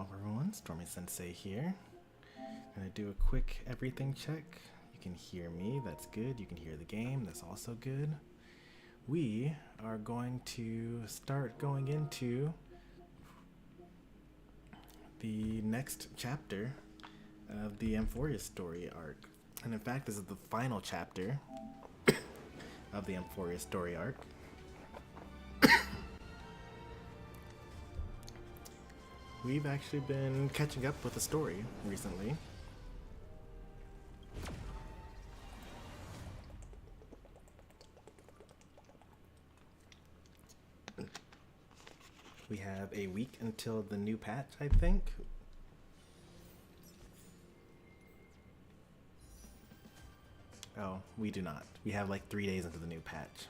Hello everyone, Stormy Sensei here. Gonna do a quick everything check. You can hear me, that's good. You can hear the game, that's also good. We are going to start going into the next chapter of the Amphoria story arc. And in fact, this is the final chapter of the Amphoria story arc. We've actually been catching up with the story recently. We have a week until the new patch, I think. Oh, we do not. We have like 3 days into the new patch.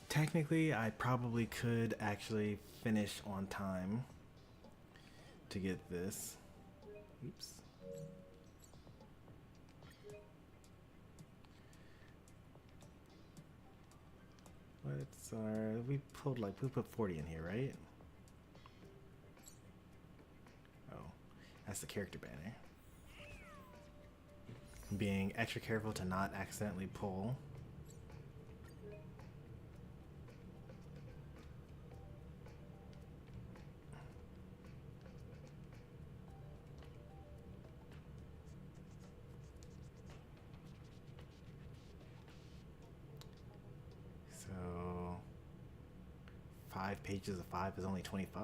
Technically, I probably could actually finish on time to get this. Oops. What's our... we put 40 in here, right? Oh, that's the character banner. Being extra careful to not accidentally pull. So 5 pages of 5 is only 25.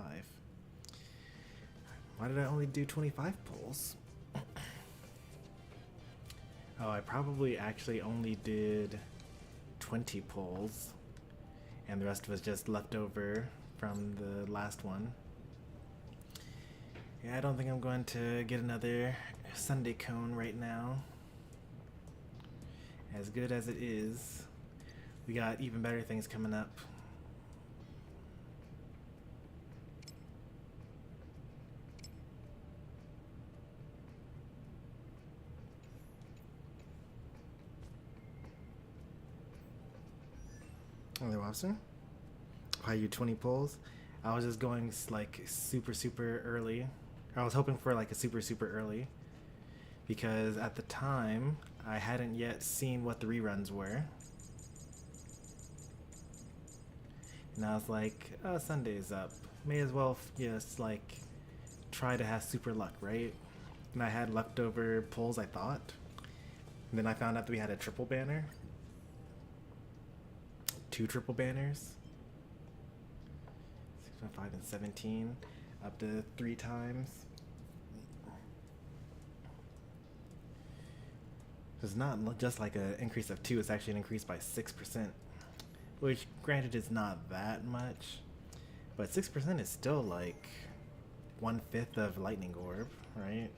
Why did I only do 25 pulls? Oh, I probably actually only did 20 pulls, and the rest was just left over from the last one. Yeah, I don't think I'm going to get another Sunday cone right now. As good as it is, we got even better things coming up. Hello, officer. Why you 20 pulls? I was just going like super early. I was hoping for like a super early, because at the time I hadn't yet seen what the reruns were. And I was like, oh, Sunday's up. May as well just like try to have super luck, right? And I had leftover pulls, I thought. And then I found out that we had a triple banner. 2 triple banners. 6.5 and 17. Up to 3 times. It's not just like an increase of 2, it's actually an increase by 6%. Which, granted, is not that much. But 6% is still like 1/5 of Lightning Orb, right?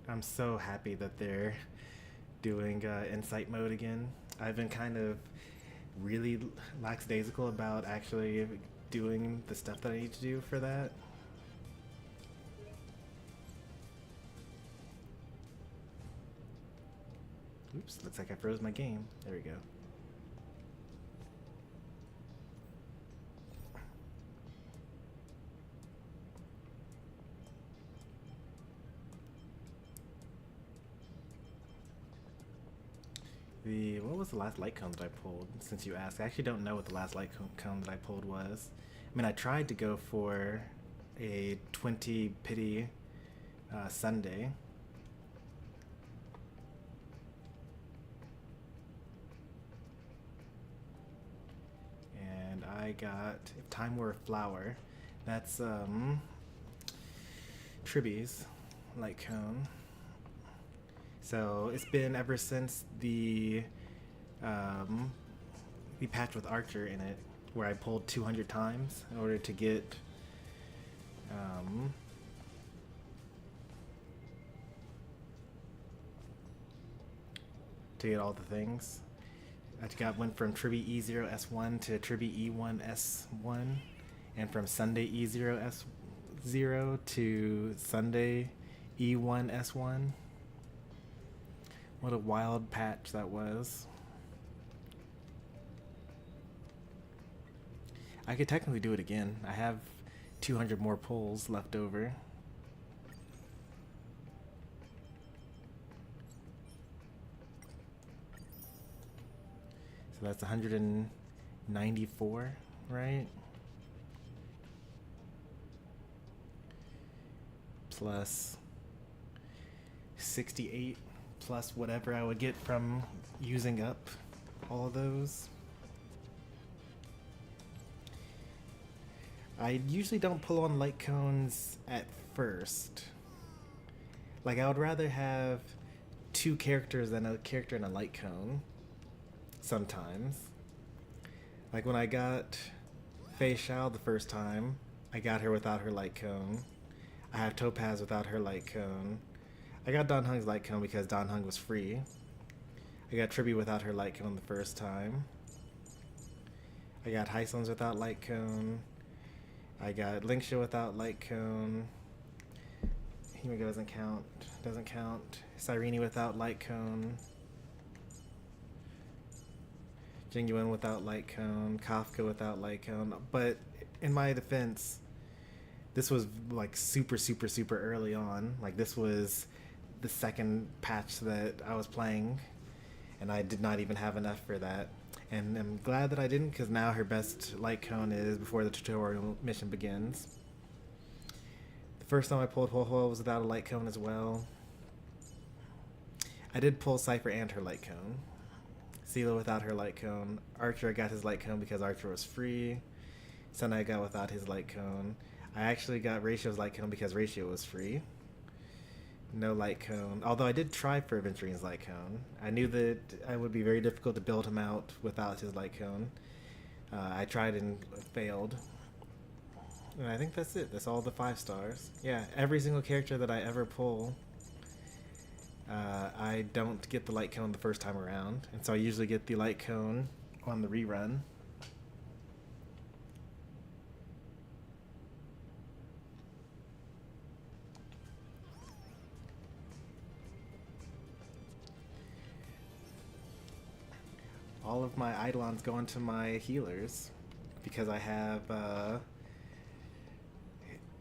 I'm so happy that they're doing Insight mode again. I've been kind of really lackadaisical about actually doing the stuff that I need to do for that. Oops, looks like I froze my game. There we go. What was the last light cone that I pulled, since you asked? I actually don't know what the last light cone that I pulled was. I mean, I tried to go for a 20 pity Sunday. And I got, if time were a flower, that's Tribby's light cone. So it's been ever since the patch with Archer in it, where I pulled 200 times in order to get all the things. I went from Tribby E0 S1 to Tribby E1 S1, And from Sunday E0S0 to Sunday E1S1. What a wild patch that was. I could technically do it again. I have 200 more pulls left over. So that's 194, right? Plus 68, plus whatever I would get from using up all of those. I usually don't pull on light cones at first. Like, I would rather have two characters than a character in a light cone. Sometimes. Like when I got Fei Xiao the first time, I got her without her light cone. I have Topaz without her light cone. I got Dan Heng's light cone because Dan Heng was free. I got Tribby without her light cone the first time. I got Hysolins without light cone. I got Linksha without light cone. Himiko doesn't count. Doesn't count. Cyrene without light cone. Jingyuan without light cone. Kafka without light cone. But in my defense, this was like super early on. Like, this was the second patch that I was playing, and I did not even have enough for that. And I'm glad that I didn't, because now her best light cone is before the tutorial mission begins. The first time I pulled Ho-Ho was without a light cone as well. I did pull Cypher and her light cone. Sela without her light cone. Archer, I got his light cone because Archer was free. Sun I got without his light cone. I actually got Ratio's light cone because Ratio was free. No light cone. Although I did try for Aventurine's light cone. I knew that it would be very difficult to build him out without his light cone. I tried and failed. And I think that's it. That's all the 5 stars. Yeah, every single character that I ever pull, I don't get the light cone the first time around. And so I usually get the light cone on the rerun. All of my Eidolons go into my healers because I have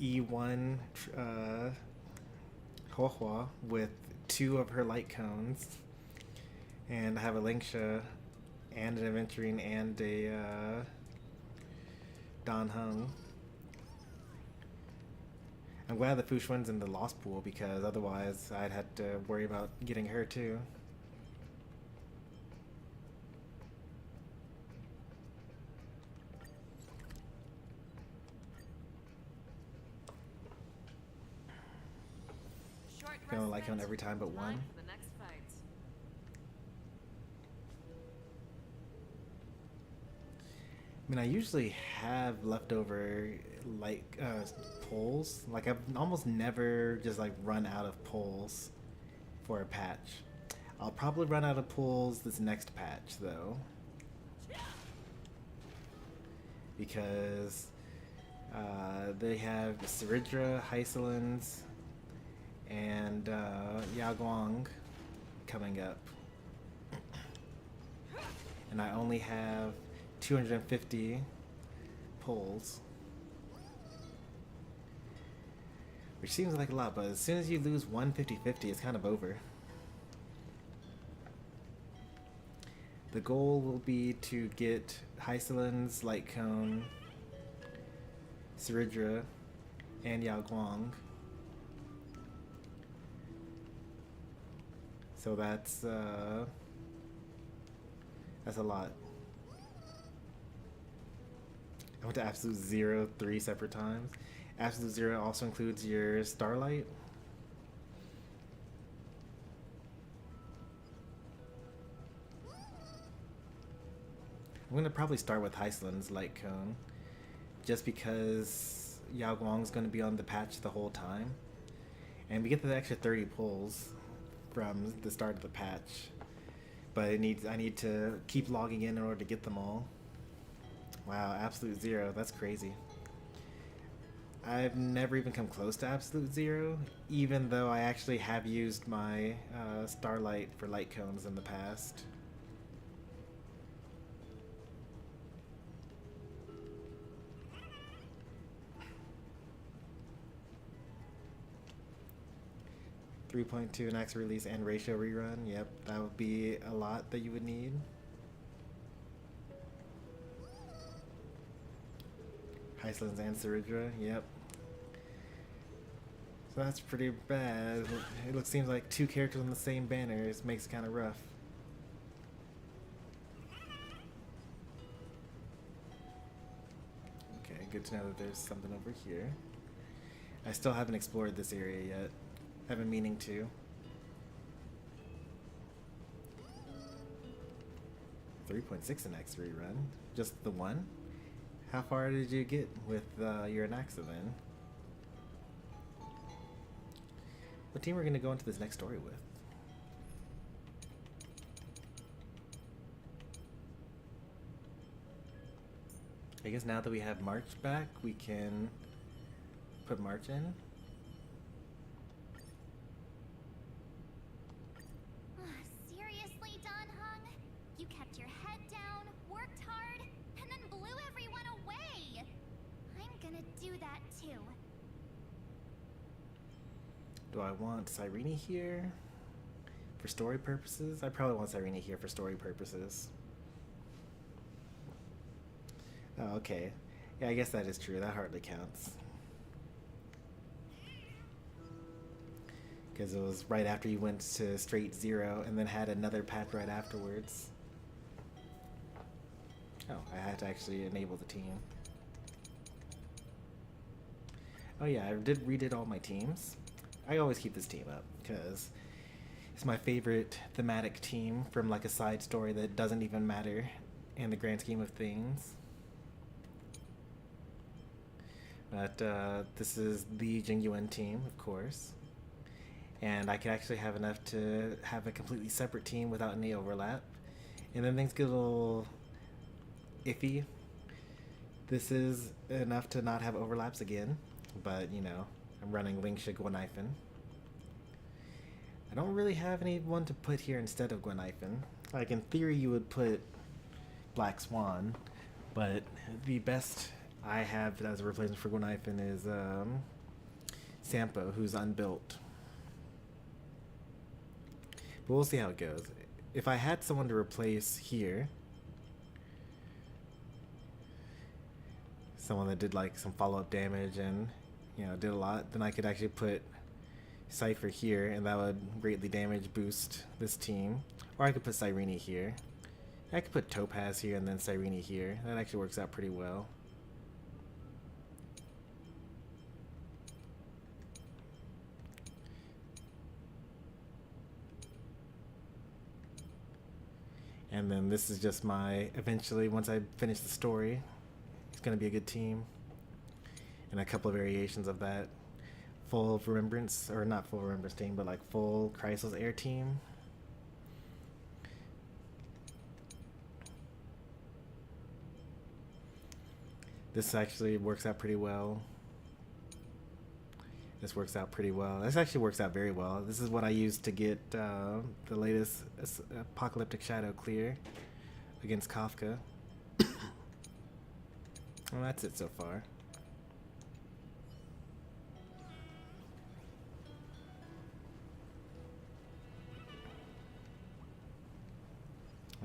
E1 Huohua with 2 of her light cones, and I have a Linksha and an Aventurine and a Dan Heng. I'm glad the Fushuan's in the lost pool because otherwise I'd have to worry about getting her too. Gonna like him every time but one. I mean, I usually have leftover like pulls. Like, I've almost never just like run out of pulls for a patch. I'll probably run out of pulls this next patch though, because they have Syridra, Hysolins, and Yaguang coming up, and I only have 250 pulls, which seems like a lot, but as soon as you lose 150-50, it's kind of over. The goal will be to get Hysolin's light cone, Syridra, and Yaguang. So that's a lot. I went to Absolute Zero 3 separate times. Absolute Zero also includes your Starlight. I'm gonna probably start with Hysolin's light cone, just because Yao Guang's gonna be on the patch the whole time, and we get the extra 30 pulls from the start of the patch. But I need to keep logging in order to get them all. Wow, Absolute Zero, that's crazy. I've never even come close to absolute zero, even though I actually have used my starlight for light cones in the past. .2 max release and ratio rerun. Yep, that would be a lot that you would need. Hyslins and Ceridra, yep. So that's pretty bad. It seems like two characters on the same banner. It makes it kind of rough. Okay, good to know that there's something over here. I still haven't explored this area yet. I've been meaning to. 3.6 in X rerun. Just the one? How far did you get with your Anaxa then? What team are we going to go into this next story with? I guess now that we have March back, we can put March in. Seriously, Don Hung? You kept your head down, worked hard, and then blew everyone away. I'm gonna do that too. Do I want Cyrene here for story purposes? I probably want Cyrene here for story purposes. Oh, okay. Yeah, I guess that is true. That hardly counts. Because it was right after you went to straight zero and then had another pack right afterwards. Oh, I had to actually enable the team. Oh yeah, I redid all my teams. I always keep this team up because it's my favorite thematic team from like a side story that doesn't even matter in the grand scheme of things. But this is the Jingyuan team, of course. And I could actually have enough to have a completely separate team without any overlap. And then things get a little iffy. This is enough to not have overlaps again. But, you know, I'm running Lingsha Gwenaifen. I don't really have anyone to put here instead of Gwenaifen. Like, in theory, you would put Black Swan. But the best I have as a replacement for Gwenaifen is Sampo, who's unbuilt. But we'll see how it goes. If I had someone to replace here, someone that did like some follow-up damage and, you know, did a lot, then I could actually put Cypher here, and that would greatly damage boost this team. Or I could put Cyrene here. I could put Topaz here and then Cyrene here. That actually works out pretty well. And then this is just my, eventually, once I finish the story, it's going to be a good team. And a couple of variations of that. Full Remembrance, or not full Remembrance team, but like full Chrysalis Air team. This actually works out pretty well. This works out pretty well. This actually works out very well. This is what I used to get the latest Apocalyptic Shadow clear against Kafka. Well, that's it so far.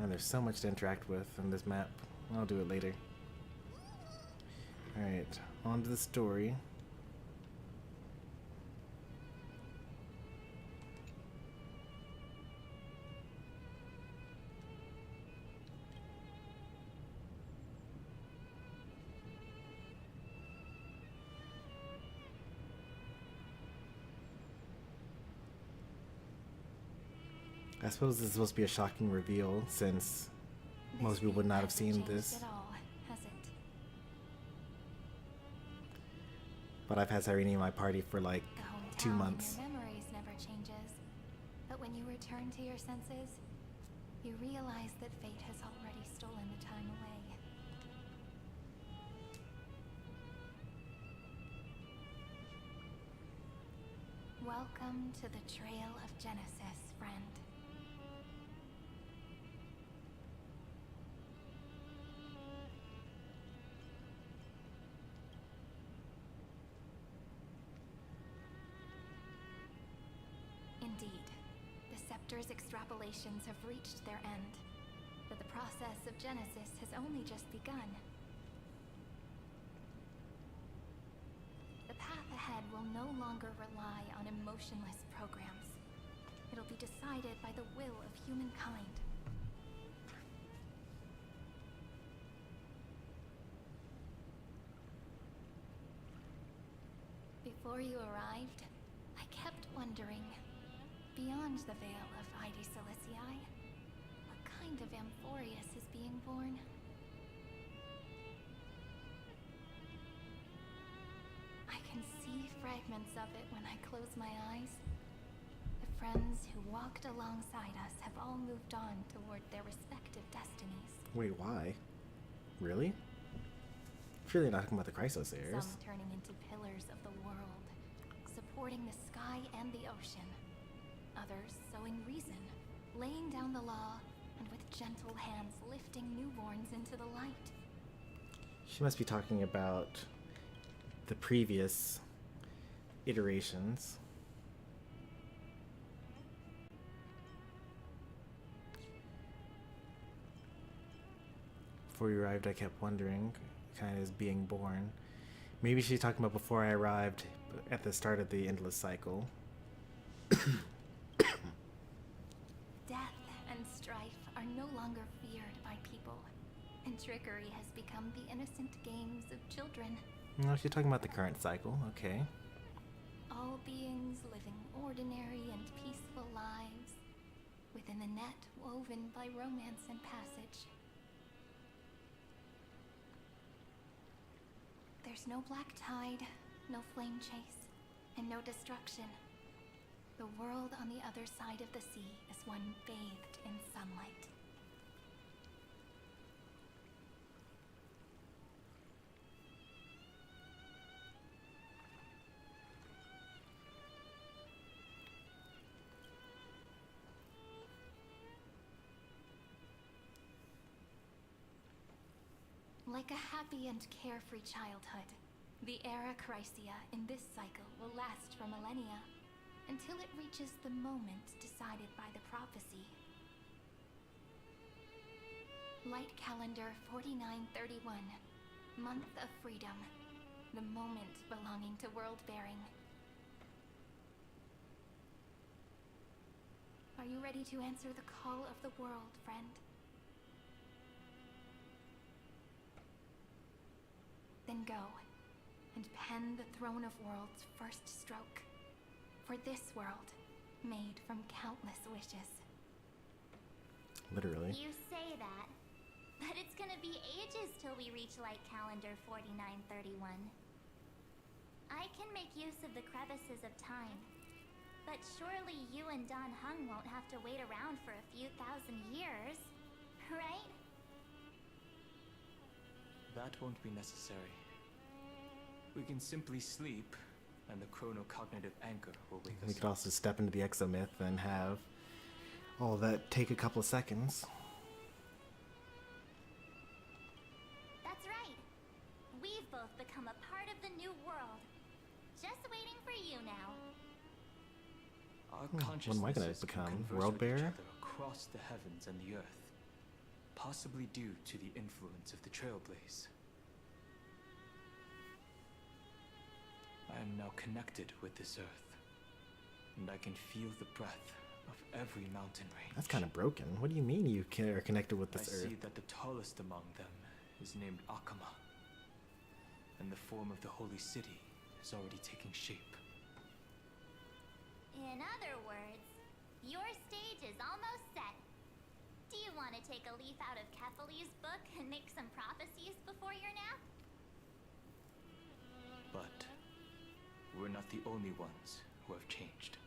And there's so much to interact with on this map. I'll do it later. Alright, on to the story. I suppose this is supposed to be a shocking reveal, since most people would not have seen this. But I've had Cyrene in my party for like 2 months. Your memories never changes. But when you return to your senses, you realize that fate has already stolen the time away. Welcome to the Trail of Genesis, friend. Indeed, the Scepter's extrapolations have reached their end, but the process of Genesis has only just begun. The path ahead will no longer rely on emotionless programs. It'll be decided by the will of humankind. Before you arrived, I kept wondering, beyond the veil of Ide Silicii, what kind of Amphorius is being born? I can see fragments of it when I close my eyes. The friends who walked alongside us have all moved on toward their respective destinies. Wait, why? Really? Surely not talking about the Chrysosairs. Some turning into pillars of the world, supporting the sky and the ocean. Others sowing reason, laying down the law, and with gentle hands lifting newborns into the light. She must be talking about the previous iterations. Before you arrived, I kept wondering, kind of as being born. Maybe she's talking about before I arrived at the start of the endless cycle. Death and strife are no longer feared by people, and trickery has become the innocent games of children. No, she's talking about the current cycle. Okay. All beings living ordinary and peaceful lives, within the net woven by romance and passage. There's no black tide, no flame chase, and no destruction. The world on the other side of the sea is one bathed in sunlight. Like a happy and carefree childhood, the era Chrysia in this cycle will last for millennia, until it reaches the moment decided by the prophecy. Light calendar 4931, month of freedom, the moment belonging to world-bearing. Are you ready to answer the call of the world, friend? Then go, and pen the Throne of Worlds' first stroke. For this world, made from countless wishes. Literally. You say that, but it's gonna be ages till we reach light calendar 4931. I can make use of the crevices of time, but surely you and Don Hung won't have to wait around for a few thousand years, right? That won't be necessary. We can simply sleep, and the chronocognitive anchor will wake us We could also step into the exomyth and have all that take a couple of seconds. That's right. We've both become a part of the new world. Just waiting for you now. Our What am I gonna consciousnesses can become? converse World with each bearer? other across the heavens and the earth, possibly due to the influence of the Trailblaze. I am now connected with this earth, and I can feel the breath of every mountain range. That's kind of broken. What do you mean you are connected with I this earth? see that the tallest among them is named Akama, and the form of the holy city is already taking shape. In other words, your stage is almost set. Do you want to take a leaf out of Kefali's book and make some prophecies before your nap? But we're not the only ones who have changed.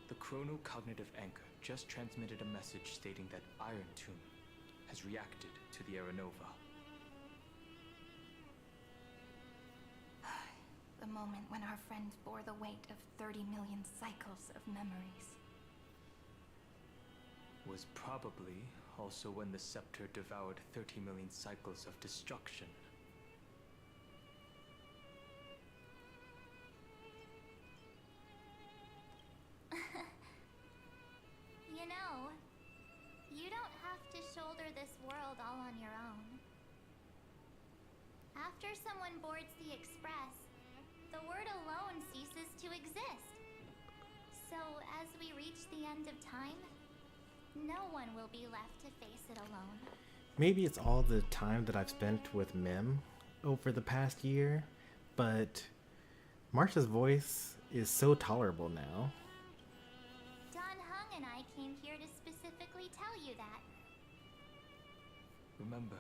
The chronocognitive anchor just transmitted a message stating that Iron Tomb has reacted to the Aeronova. The the moment when our friend bore the weight of 30 million cycles of memories. Was probably also when the scepter devoured 30 million cycles of destruction. You know, you don't have to shoulder this world all on your own. After someone boards the Express, the word alone ceases to exist. So as we reach the end of time, no one will be left to face it alone. Maybe it's all the time that I've spent with Mim over the past year, but Marsha's voice is so tolerable now. Don Hung and I came here to specifically tell you that. Remember,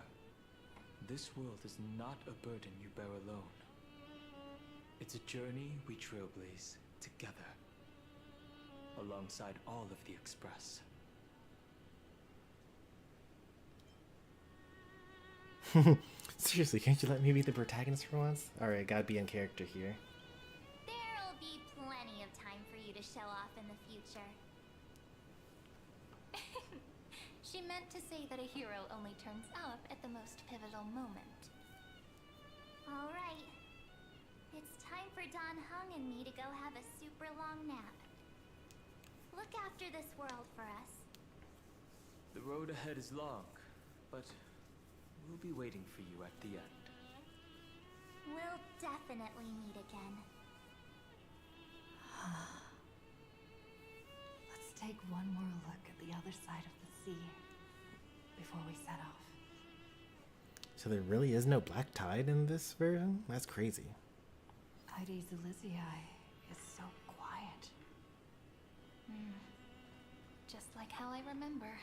this world is not a burden you bear alone. It's a journey we trailblaze together, alongside all of the Express. Seriously, can't you let me be the protagonist for once? Alright, gotta be in character here. There'll be plenty of time for you to show off in the future. She meant to say that a hero only turns up at the most pivotal moment. Alright. It's time for Don Hung and me to go have a super long nap. Look after this world for us. The road ahead is long, but we'll be waiting for you at the end. We'll definitely meet again. Let's take one more look at the other side of the sea before we set off. So there really is no black tide in this version? That's crazy. Heidi Zulizii is so quiet. Just like how I remember.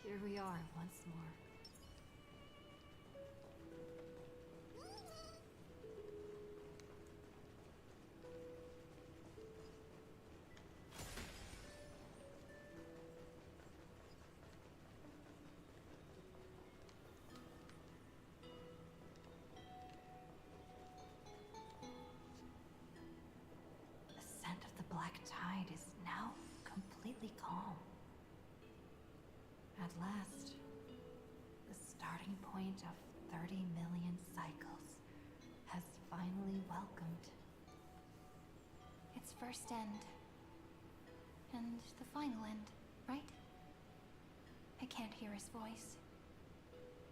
Here we are once more. The scent of the black tide is now completely calm. At last, the starting point of 30 million cycles has finally welcomed its first end. And the final end, right? I can't hear his voice.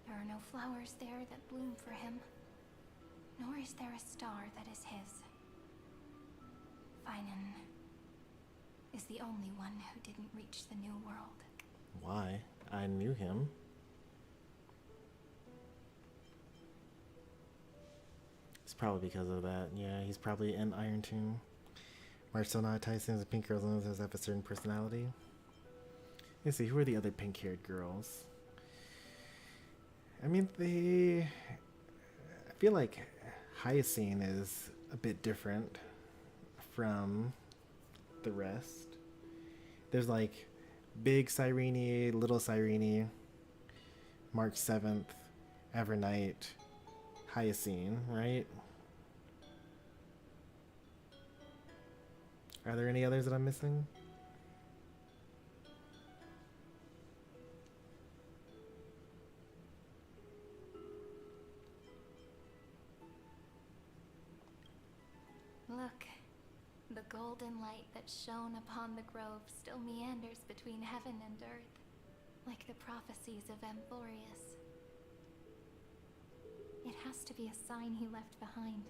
There are no flowers there that bloom for him, nor is there a star that is his. Finan is the only one who didn't reach the new world. Why? I knew him. It's probably because of that. Yeah, he's probably in Iron Tomb. Marcella Tyson's pink girls and have a certain personality. Let's see, who are the other pink-haired girls? I mean, I feel like Hyacine is a bit different from the rest. There's like Big Cyrene, Little Cyrene, March 7th, Evernight, Hyacine, right? Are there any others that I'm missing? Look, the golden light that shone upon the grove still meanders between heaven and earth, like the prophecies of Amphorius. It has to be a sign he left behind.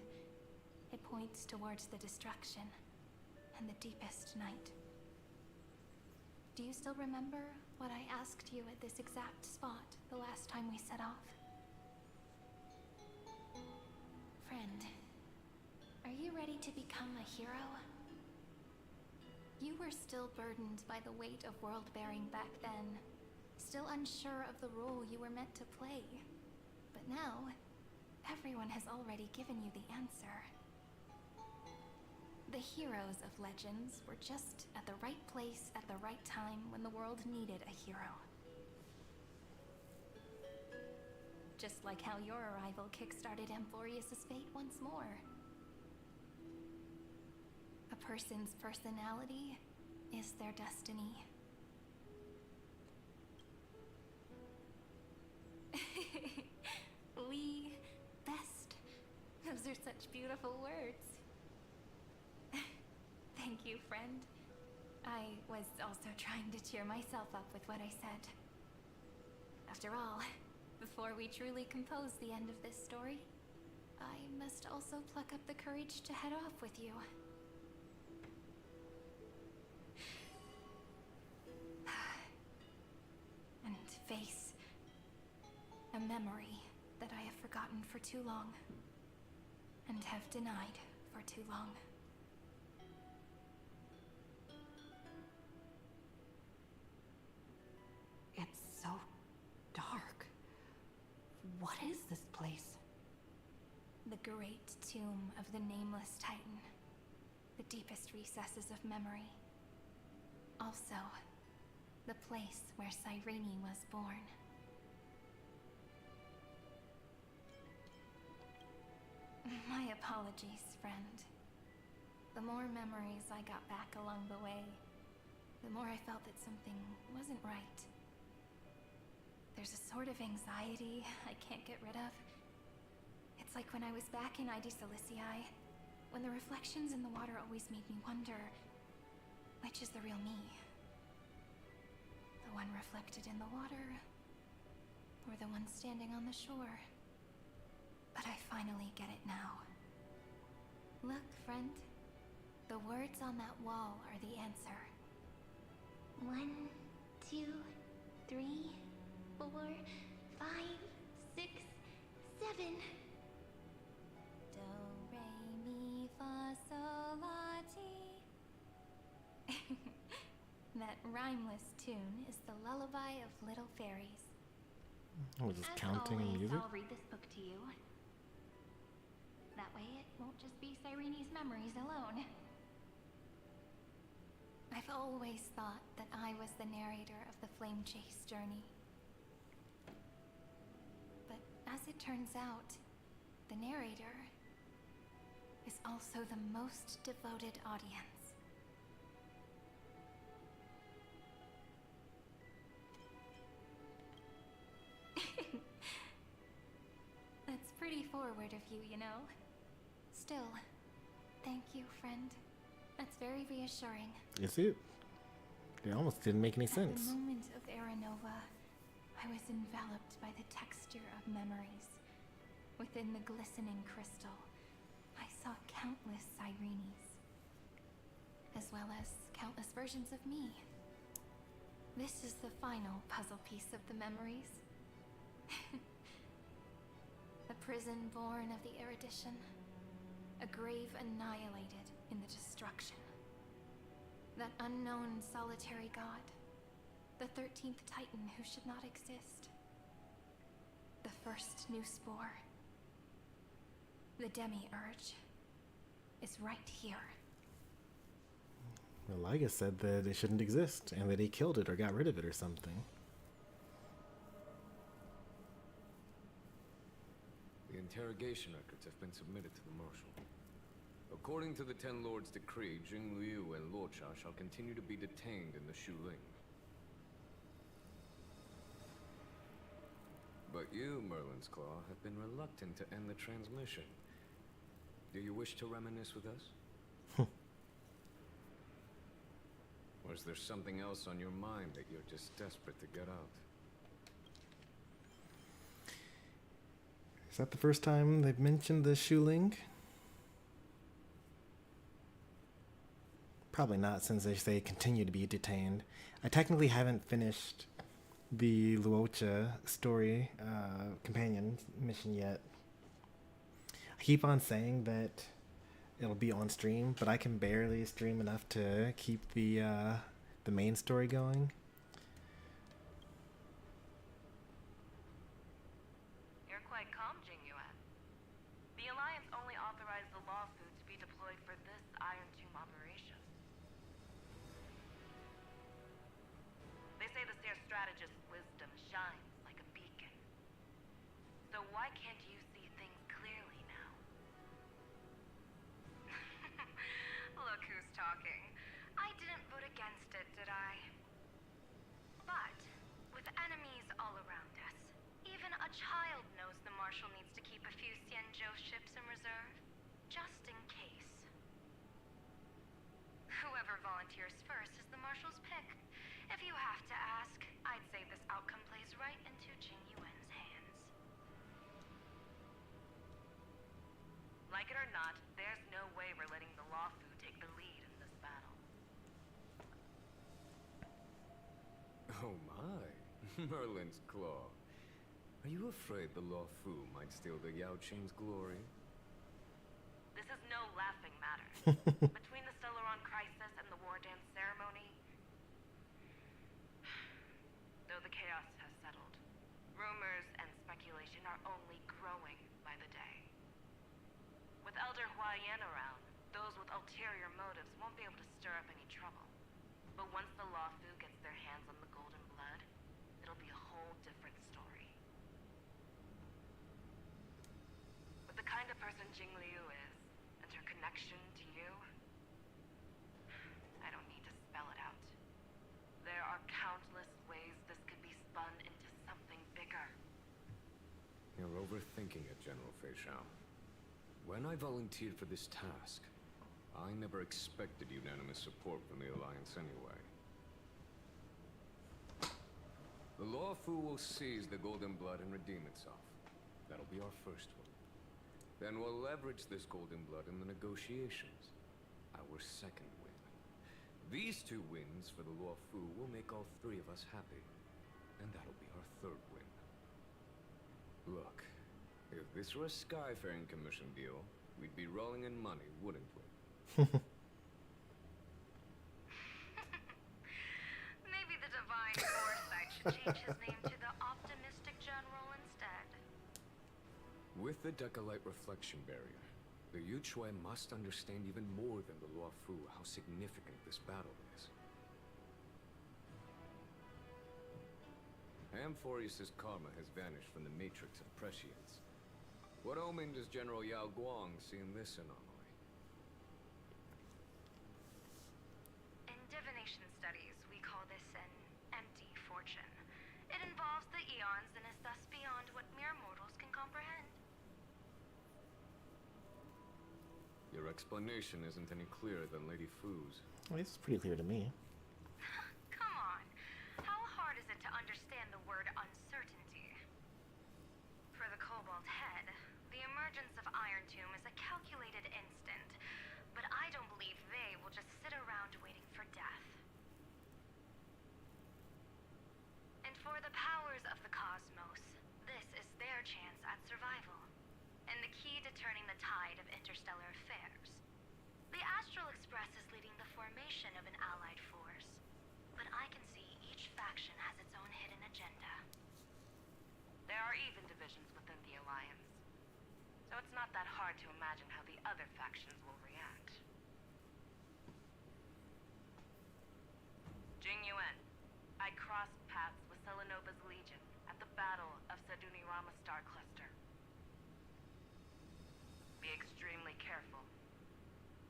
It points towards the destruction and the deepest night. Do you still remember what I asked you at this exact spot the last time we set off? Friend, are you ready to become a hero? You were still burdened by the weight of world-bearing back then, still unsure of the role you were meant to play. But now, everyone has already given you the answer. The heroes of legends were just at the right place at the right time when the world needed a hero. Just like how your arrival kickstarted Amphorius' fate once more. person's personality is their destiny. We best. Those are such beautiful words. Thank you, friend. I was also trying to cheer myself up with what I said. After all, before we truly compose the end of this story, I must also pluck up the courage to head off with you. And face a memory that I have forgotten for too long, and have denied for too long. It's so dark. What is this place? The great tomb of the nameless Titan. The deepest recesses of memory. Also, the place where Cyrene was born. My apologies, friend. The more memories I got back along the way, the more I felt that something wasn't right. There's a sort of anxiety I can't get rid of. It's like when I was back in ID Silicii, when the reflections in the water always made me wonder, which is the real me? The one reflected in the water, or the one standing on the shore? But I finally get it now. Look, friend. The words on that wall are the answer. 1, 2, 3, 4, 5, 6, 7. Do, re, mi, fa, sol, la, ti. That rhymeless tune is the lullaby of little fairies. I was just As counting always, music. I'll read this book to you. That way it won't just be Cyrene's memories alone. I've always thought that I was the narrator of the Flame Chase journey. But as it turns out, the narrator is also the most devoted audience. That's pretty forward of you, you know. Still, thank you, friend. That's very reassuring. Is it? It almost didn't make any At sense. the moment of Aranova, I was enveloped by the texture of memories. Within the glistening crystal, I saw countless Cyrenes, as well as countless versions of me. This is the final puzzle piece of the memories. A prison born of the erudition, a grave annihilated in the destruction. That unknown solitary god, the 13th Titan who should not exist. The first new spore, the demi-urge, is right here. Well, Liga said that it shouldn't exist and that he killed it or got rid of it or something. The interrogation records have been submitted to the Marshal. According to the Ten Lords' decree, Jing Liu and Luocha shall continue to be detained in the Shuling. But you, Merlin's Claw, have been reluctant to end the transmission. Do you wish to reminisce with us? Or is there something else on your mind that you're just desperate to get out? Is that the first time they've mentioned the Shuling? Probably not, since they say continue to be detained. I technically haven't finished the Luocha story companion mission yet. I keep on saying that it'll be on stream, but I can barely stream enough to keep the main story going. You're quite calm, Jingyuan. The Alliance only authorized the lawsuit to be deployed for this Iron Tomb operation. They say the Seer strategist's wisdom shines like a beacon. So why can't you see things clearly now? Look who's shocking. I didn't vote against it, did I? But, with enemies all around us, even a child knows the Marshal needs to keep a few Xianzhou ships in reserve, just in case. Whoever volunteers first is the Marshal's pick. If you have to ask, I'd say this outcome plays right into Jing Yuan's hands. Like it or not, there's no way we're letting the Lawfu take the lead in this battle. Oh my, Merlin's Claw. Are you afraid the Lawfu might steal the Yao Qing's glory? This is no laughing matter. Between the Stellaron crisis and the War Dance ceremony, though the chaos has settled, rumors and speculation are only growing by the day. With Elder Huaiyan around, those with ulterior motives won't be able to stir up any trouble. But once the Lawfu gets their hands on the golden blood, it'll be a whole different story. With the kind of person Jing Liu is, and her connection to you, I don't need to spell it out. There are countless ways this could be spun into something bigger. You're overthinking it, General Fei Shao. When I volunteered for this task, I never expected unanimous support from the Alliance anyway. The Lawfu will seize the Golden Blood and redeem itself. That'll be our first one. Then we'll leverage this Golden Blood in the negotiations. Our second win. These 2 wins for the Lawfu will make all 3 of us happy. And that'll be our third win. Look, if this were a Skyfaring Commission deal, we'd be rolling in money, wouldn't we? Maybe the Divine Foresight should change his name to the Optimistic General instead. With the Decalite Reflection Barrier, the Yuchuan must understand even more than the Luofu how significant this battle is. Amphorius' karma has vanished from the matrix of prescience. What omen does General Yao Guang see in this anomaly? In divination studies, we call this an empty fortune. It involves the eons and is thus beyond what mere mortals can comprehend. Your explanation isn't any clearer than Lady Fu's. Well, it's pretty clear to me. Come on. How hard is it to understand the word uncertainty? For the Cobalt Head, the emergence of Iron Tomb is a calculated instant, but I don't believe they will just sit around waiting for death. And for the powers of the cosmos, this is their chance at survival, and the key to turning the tide of interstellar affairs. The Astral Express is leading the formation of an allied force, but I can see each faction has its own hidden agenda. There are even divisions within the Alliance, so it's not that hard to imagine how the other factions will react. Jing Yuan, I crossed paths with Selenova's Legion at the Battle of Sedunirama Star Cluster. Be extremely careful.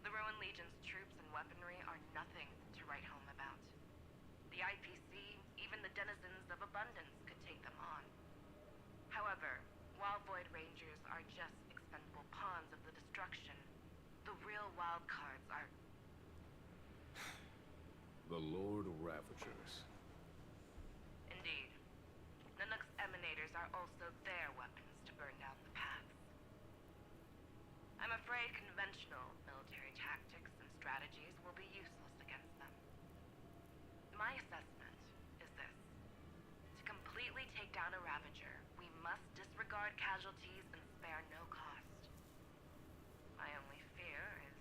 The Ruined Legion's troops and weaponry are nothing to write home about. The IPC, even the denizens of Abundance, could take them on. However, while Void Rangers are just expendable pawns of the destruction, the real wild cards are... The Lord Ravagers. Indeed. Nanook's emanators are also their weapons to burn down the paths. I'm afraid conventional military tactics and strategies will be useless against them. My assessment is this. To completely take down a Ravager, we must disregard casualties and spare no cost. My only fear is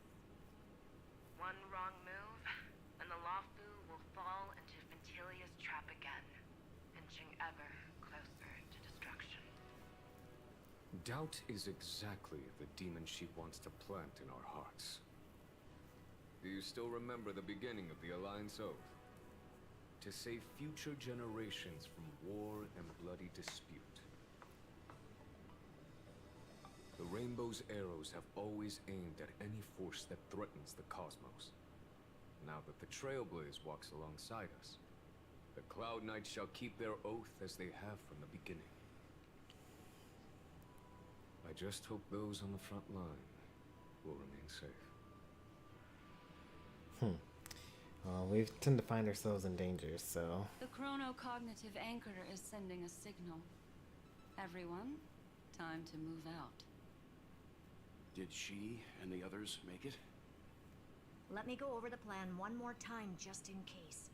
one wrong move, and the Lawfu will fall into Ventilia's trap again, inching ever closer to destruction. Doubt is exactly the demon she wants to plant in our hearts. Do you still remember the beginning of the Alliance Oath? To save future generations from war and bloody dispute. The Rainbow's arrows have always aimed at any force that threatens the cosmos. now that the Trailblaze walks alongside us. The Cloud Knights shall keep their oath as they have from the beginning. I just hope those on the front line will remain safe. We tend to find ourselves in danger, so... The chronocognitive anchor is sending a signal. Everyone, time to move out. Did she and the others make it? Let me go over the plan one more time, just in case.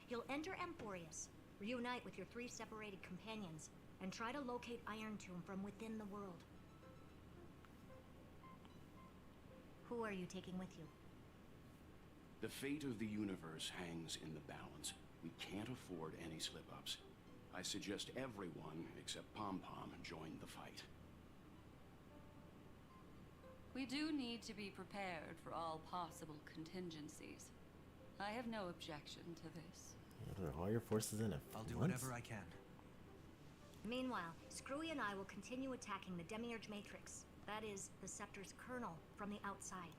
You'll enter Amphorius, reunite with your 3 separated companions, and try to locate Iron Tomb from within the world. Who are you taking with you? The fate of the universe hangs in the balance. We can't afford any slip-ups. I suggest everyone, except Pom-Pom, join the fight. We do need to be prepared for all possible contingencies. I have no objection to this. All your forces in it. I'll do whatever I can. Meanwhile, Screwy and I will continue attacking the Demiurge Matrix. That is, the Scepter's kernel, from the outside.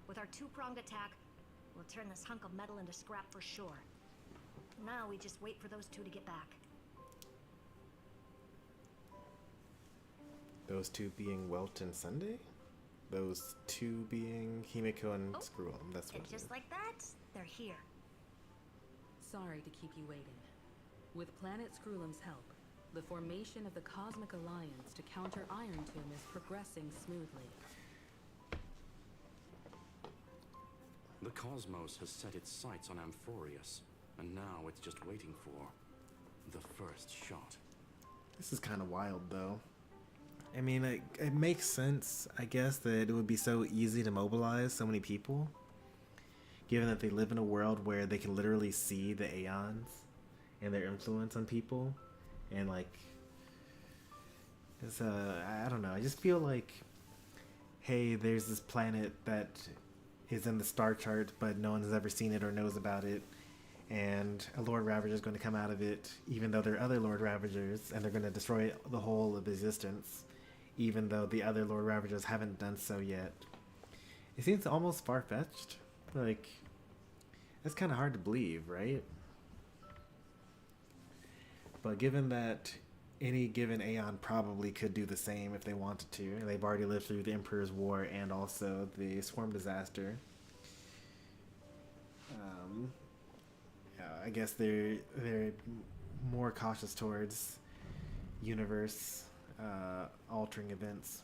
With our 2-pronged attack, we'll turn this hunk of metal into scrap for sure. Now we just wait for those 2 to get back. Those 2 being Welt and Sunday? Those 2 being Himiko and Screwum. That's what And just like that, they're here. Sorry to keep you waiting. With Planet Screwlum's help, the formation of the Cosmic Alliance to counter Iron Tomb is progressing smoothly. The cosmos has set its sights on Amphorius, and now it's just waiting for the first shot. This is kind of wild, though. I mean, it makes sense, I guess, that it would be so easy to mobilize so many people, given that they live in a world where they can literally see the Aeons and their influence on people, and like, it's I don't know. I just feel like, hey, there's this planet that is in the star chart, but no one has ever seen it or knows about it, and a Lord Ravager is going to come out of it, even though there are other Lord Ravagers, and they're going to destroy the whole of existence, even though the other Lord Ravagers haven't done so yet. It seems almost far-fetched. Like, that's kind of hard to believe, right? But given that any given Aeon probably could do the same if they wanted to, and they've already lived through the Emperor's War and also the Swarm disaster, I guess they're more cautious towards universe altering events.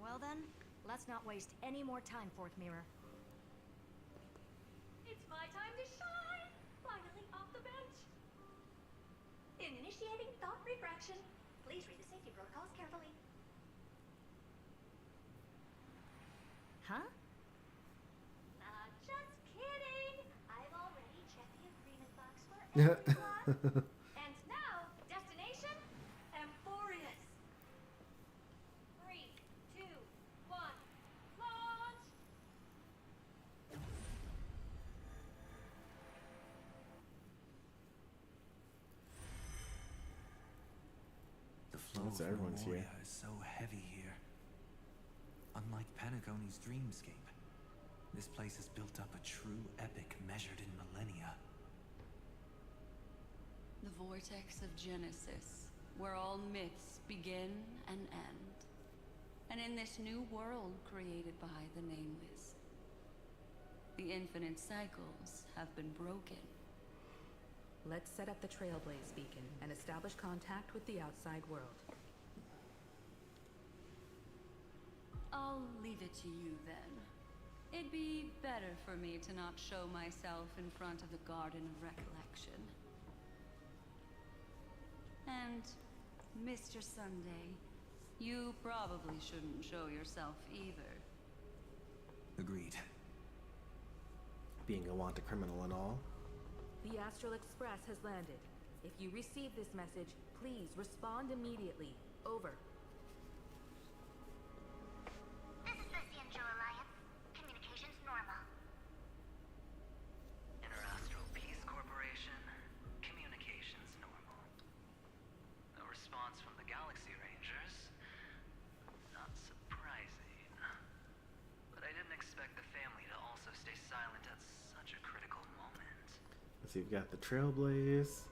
Well then, let's not waste any more time, Fourth Mirror. It's my time to shine! Finally off the bench! In initiating thought refraction, please read the safety protocols carefully. Huh? Just kidding! I've already checked the agreement box for everyone. And now, destination, Amphorius. 3, 2, 1, launch! The flow That's of everyone's here. Memoria is so heavy here. Unlike Panagoni's dreamscape, this place has built up a true epic measured in millennia. The vortex of Genesis, where all myths begin and end. And in this new world created by the Nameless, the infinite cycles have been broken. Let's set up the Trailblaze beacon and establish contact with the outside world. I'll leave it to you then. It'd be better for me to not show myself in front of the Garden of Recollection. And, Mr. Sunday, you probably shouldn't show yourself either. Agreed. Being a wanted criminal and all. The Astral Express has landed. If you receive this message, please respond immediately. Over. This is the Cianjo Alliance. Communications normal. Interastral Peace Corporation. Communications normal. No response from the Galaxy Rangers. Not So you've got the Trailblaze,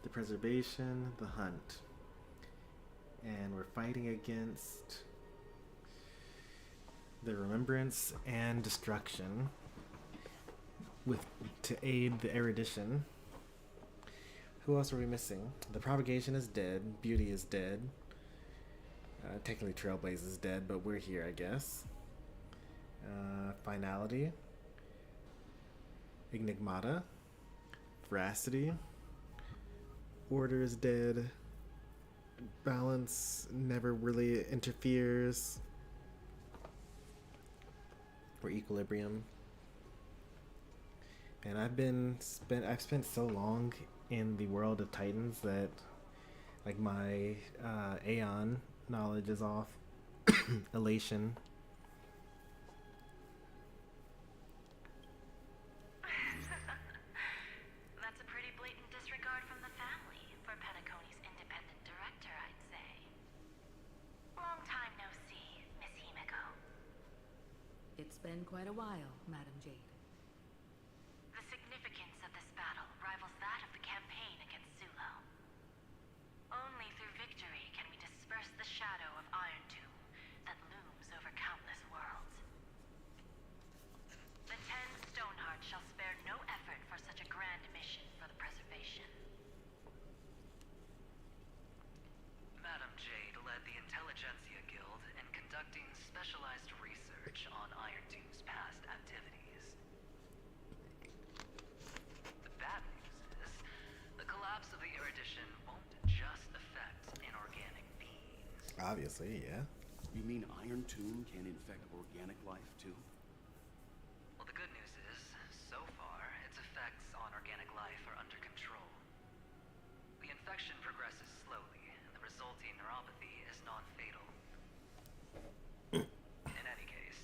the Preservation, the Hunt. And we're fighting against the Remembrance and Destruction to aid the Erudition. Who else are we missing? The Propagation is dead. Beauty is dead. Technically Trailblaze is dead, but we're here, I guess. Finality. Enigmata. Veracity. Order is dead. Balance never really interferes. Or Equilibrium. And I've spent so long in the world of Titans that like my Aeon knowledge is off. Elation. That's a pretty blatant disregard from the family for Penacony's independent director, I'd say. Long time no see, Miss Himiko. It's been quite a while, Madam Jade. The significance of this battle rivals that of the campaign against Sulo. Only through victory can we disperse the shadow of Iron Tomb that looms over countless worlds. The 10 Stonehearts shall spare no effort for such a grand mission for the preservation. Madam Jade led the Intelligentsia Guild in conducting specialized research on Iron Tomb's past activities. The bad news is, the collapse of the Erudition won't just affect inorganic beings. Obviously, yeah. You mean Iron Tomb can infect organic life too? Well, the good news is, so far, its effects on organic life are under control. The infection progresses slowly, and the resulting neuropathy is non-fatal. In any case,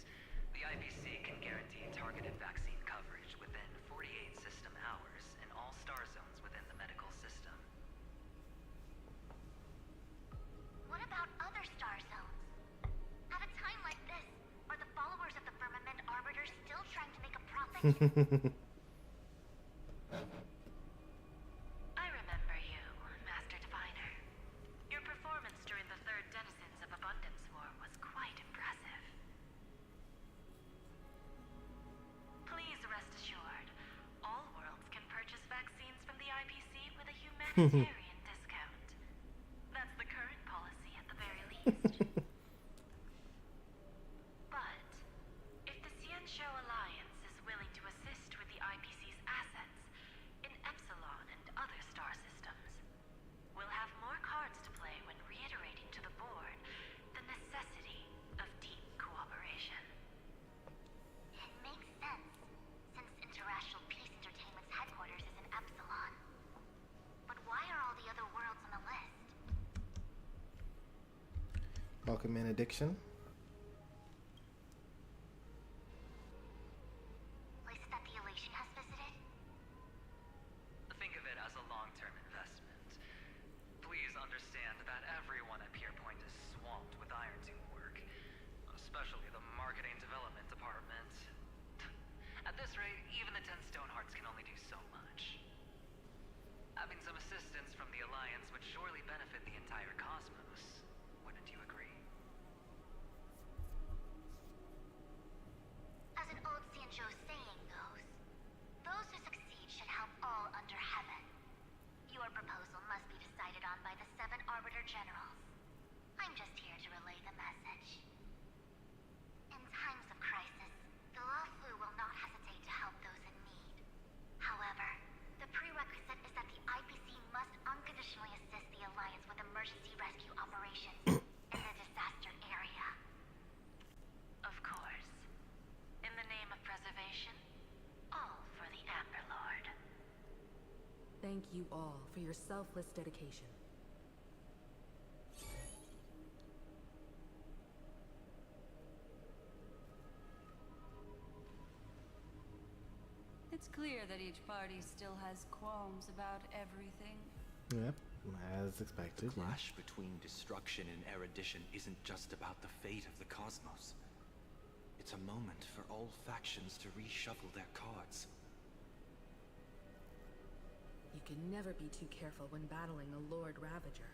the IPC can guarantee targeted vaccine coverage within 48 system hours in all star zones within the medical system. What about other star zones? At a time like this, are the followers of the Firmament Arbiter still trying to make a profit? I remember you, Master Diviner. Your performance during the third Denizens of Abundance War was quite impressive. Please rest assured, all worlds can purchase vaccines from the IPC with a humanitarian discount. That's the current policy at the very least. But, if the Xianzhou Alliance is willing to assist with the IPC's assets in Epsilon and other star systems, we'll have more cards to play when reiterating to the board the necessity of deep cooperation. It makes sense, since Interracial Peace Entertainment's headquarters is in Epsilon. But why are all the other worlds on the list? Welcome in, Addiction. Places that the Elation has visited? Think of it as a long-term investment. Please understand that everyone at Pierpoint is swamped with Iron Tomb work, especially the marketing development department. At this rate, even the 10 Stonehearts can only do so much. Having some assistance from the Alliance would surely benefit the entire cosmos. Wouldn't you agree? As an old Xianzhou saying goes, those who succeed should help all under heaven. Your proposal must be decided on by the 7 Arbiter Generals. I'm just here to relay the message. In times of crisis, the Luofu will not hesitate to help those in need. However, the prerequisite is that the IPC must unconditionally assist the Alliance with emergency rescue operations in the disaster area. Of course. In the name of preservation, all for the Amber Lord. Thank you all for your selfless dedication. It's clear that each party still has qualms about everything. Yep, as expected. The clash between destruction and erudition isn't just about the fate of the cosmos. It's a moment for all factions to reshuffle their cards. You can never be too careful when battling a Lord Ravager.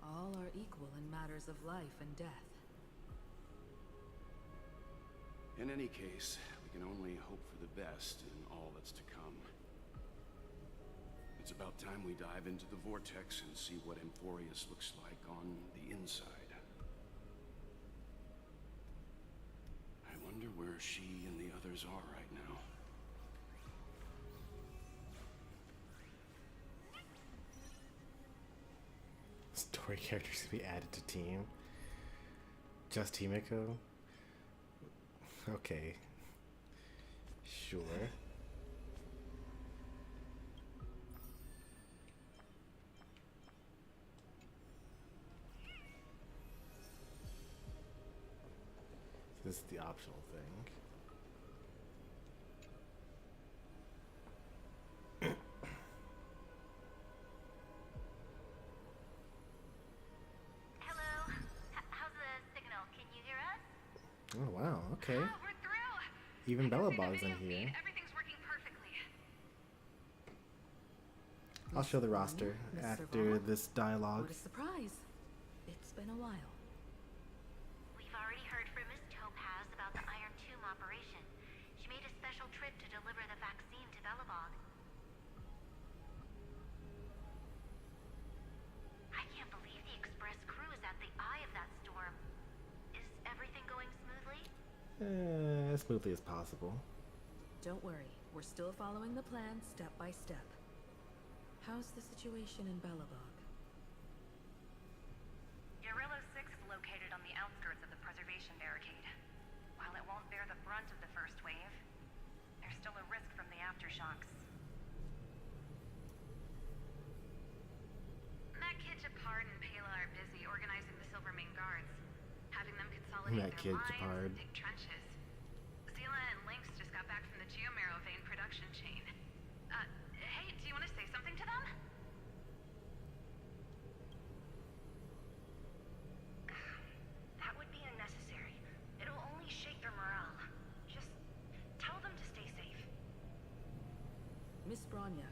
All are equal in matters of life and death. In any case, we can only hope for the best in all that's to come. It's about time we dive into the vortex and see what Emphorius looks like on the inside. I wonder where she and the others are right now. Story characters to be added to team. Just Himiko? Okay. Sure. This is the optional thing. Hello. How's the signal? Can you hear us? Oh wow, okay. Oh, we're through. Even I can Bella see the Bog's in video here. feed. Everything's working perfectly. I'll show the roster Miss after Servana? this dialogue. What a surprise. It's been a while. We've already heard from Miss Topaz about the Iron Tomb operation. She made a special trip to deliver the vaccine to Belobog. I can't believe the Express crew is at the eye of that storm. Is everything going smoothly? As smoothly as possible. Don't worry, we're still following the plan step by step. How's the situation in Belobog? Guerrilla 6 is located on the outskirts of the preservation barricade. While it won't bear the brunt of the first wave, there's still a risk from the aftershocks. Matt Kid, Japard, and Pela are busy organizing the Silvermane Guards, having them consolidate Matt Kid, their lines Japard. and dig trenches. Zila and Lynx just got back from the Geomarrow vein production chain. Hey, do you want to say something to them? That would be unnecessary. It'll only shake their morale. Just tell them to stay safe. Miss Branya,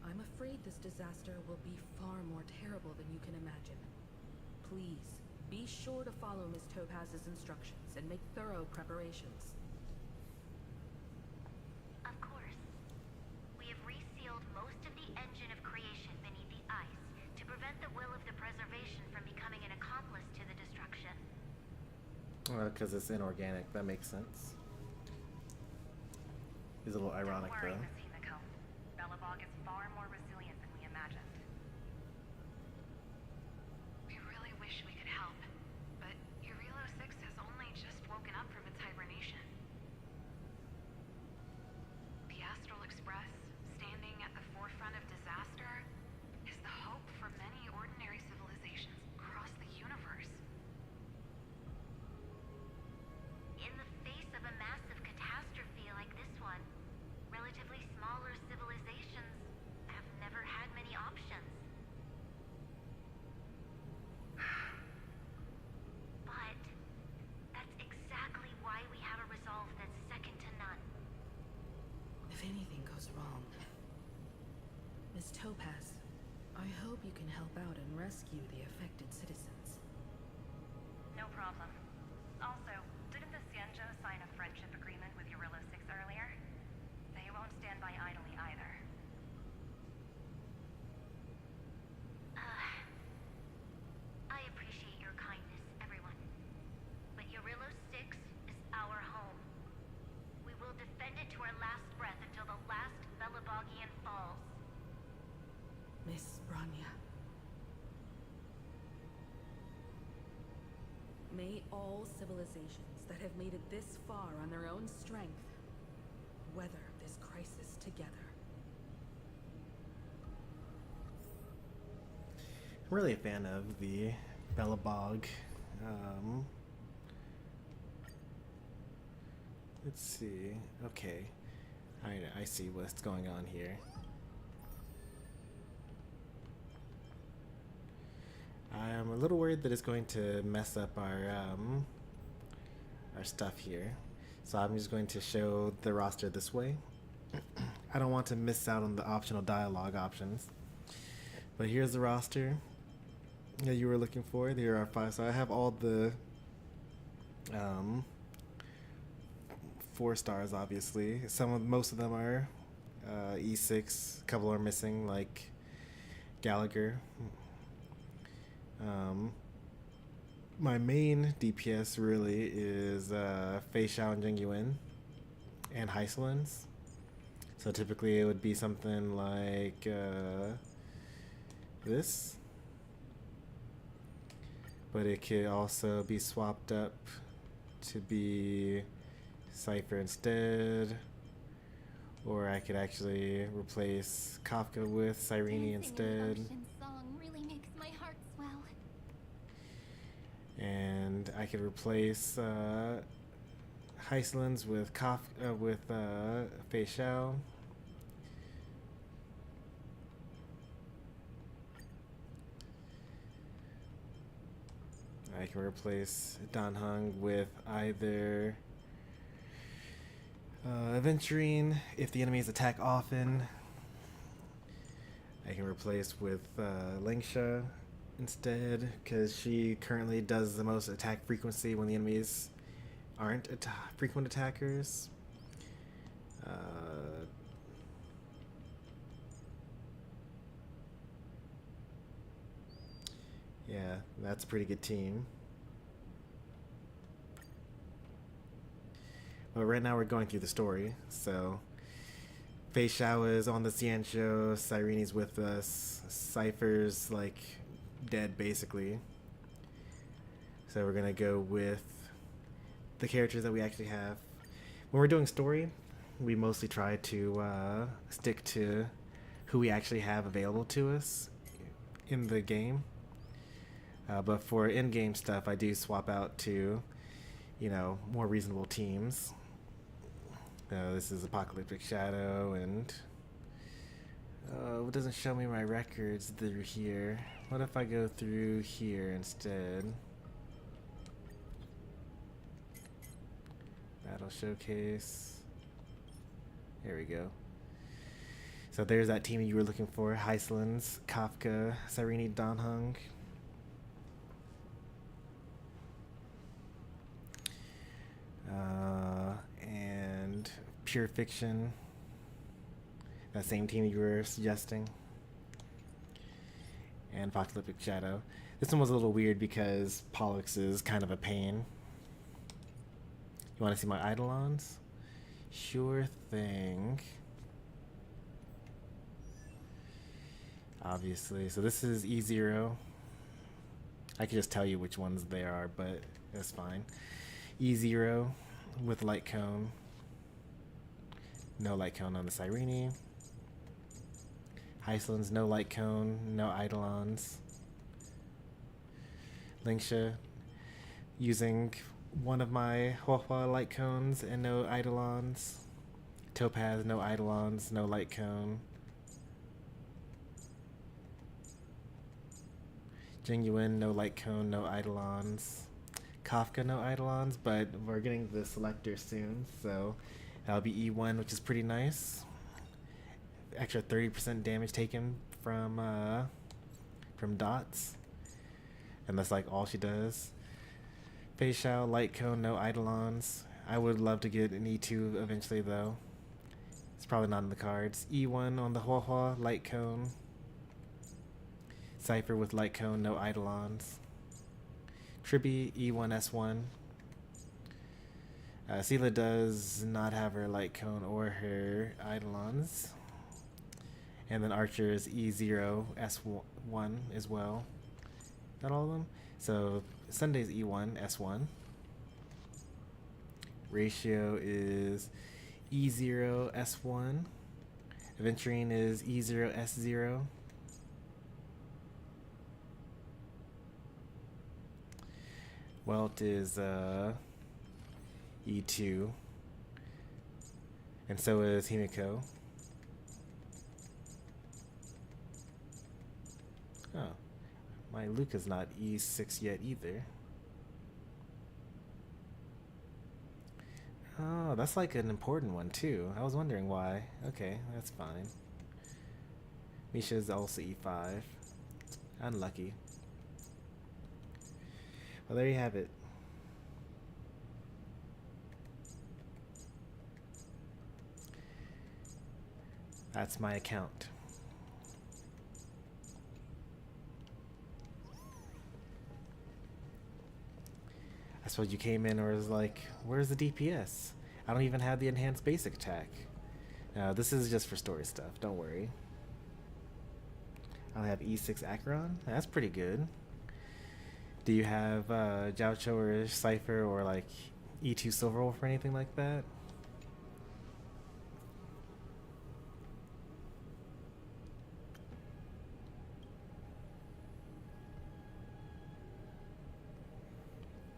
I'm afraid this disaster will be far more terrible than you can imagine. Please, be sure to follow Miss Topaz's instructions and make thorough preparations. Of course. We have resealed most of the engine of creation beneath the ice to prevent the will of the preservation from becoming an accomplice to the destruction. Because it's inorganic, that makes sense. It's a little ironic Don't worry, though. Miss Himiko. Belobog is far more resilient than we imagined. We really wish we could help, but Urilo 6 has only just woken up from its hibernation. The Astral Express, standing at the forefront of disaster, is the hope for many ordinary civilizations across the universe. In the face of a massive catastrophe like this one, relatively smaller civilizations have never had many options. But that's exactly why we have a resolve that's second to none. If anything goes wrong... Miss Topaz, I hope you can help out and rescue the affected citizens. No problem. Also, didn't the Xianzhou sign a friendship agreement with Urilo 6 earlier? They won't stand by idly either. I appreciate your kindness, everyone. But Urilo 6 is our home. We will defend it to our last breath until the last Belabogian falls. Miss Branya. May all civilizations that have made it this far on their own strength weather this crisis together. I'm really a fan of the Belobog. Let's see. Okay. I see what's going on here. I'm a little worried that it's going to mess up our stuff here. So I'm just going to show the roster this way. I don't want to miss out on the optional dialogue options. But here's the roster that you were looking for. There are 5. So I have all the 4 stars, obviously. Most of them are E6. A couple are missing, like Gallagher. My main DPS really is Fei Xiao and Jing Yuan and Heiselins. So typically it would be something like this. But it could also be swapped up to be Cypher instead. Or I could actually replace Kafka with Cyrene instead. And I could replace Heiselins with Fei Xiao. I can replace Dan Heng with either Aventurine if the enemies attack often. I can replace with Lingsha instead, because she currently does the most attack frequency when the enemies aren't frequent attackers. Yeah, that's a pretty good team. But right now we're going through the story, so Fei Xiao is on the Xianzhou, Cyrene's with us, Cypher's like dead basically. So we're gonna go with the characters that we actually have. When we're doing story, we mostly try to stick to who we actually have available to us in the game. But for in-game stuff, I do swap out to, you know, more reasonable teams. This is Apocalyptic Shadow, and it doesn't show me my records through here. What if I go through here instead? Battle Showcase. There we go. So there's that team you were looking for. Heiselins, Kafka, Cyrene, Dan Heng. And Pure Fiction. That same team you were suggesting. And Apocalyptic Shadow. This one was a little weird because Pollux is kind of a pain. You want to see my Eidolons? Sure thing. Obviously. So this is E0. I can just tell you which ones they are, but that's fine. E0 with light cone. No light cone on the Cyrene. Heiselins, no light cone, no Eidolons. Lingsha, using one of my Huahua light cones and no Eidolons. Topaz, no Eidolons, no light cone. Jing Yuan, no light cone, no Eidolons. Kafka, no Eidolons, but we're getting the selector soon, so that'll be E1, which is pretty nice. Extra 30% damage taken from dots, and that's like all she does. Fei Xiao, light cone, no Eidolons. I would love to get an E2 eventually, though. It's probably not in the cards. E1 on the Huahua, light cone. Cypher with light cone, no Eidolons. Trippy, E1, S1. Sela does not have her light cone or her Eidolons. And then Archer is E0, S1 as well. Not all of them? So Sunday's E1, S1. Ratio is E0, S1. Aventurine is E0, S0. Welt is E2. And so is Himiko. Oh, my Luca's not E6 yet either. Oh, that's like an important one too. I was wondering why. Okay, that's fine. Misha's also E5. Unlucky. Well, there you have it. That's my account. I suppose you came in or was like, where's the DPS? I don't even have the enhanced basic attack. No, this is just for story stuff, don't worry. I'll have E6 Acheron. That's pretty good. Do you have Jiaocho or Cypher or like E2 Silverwolf or anything like that?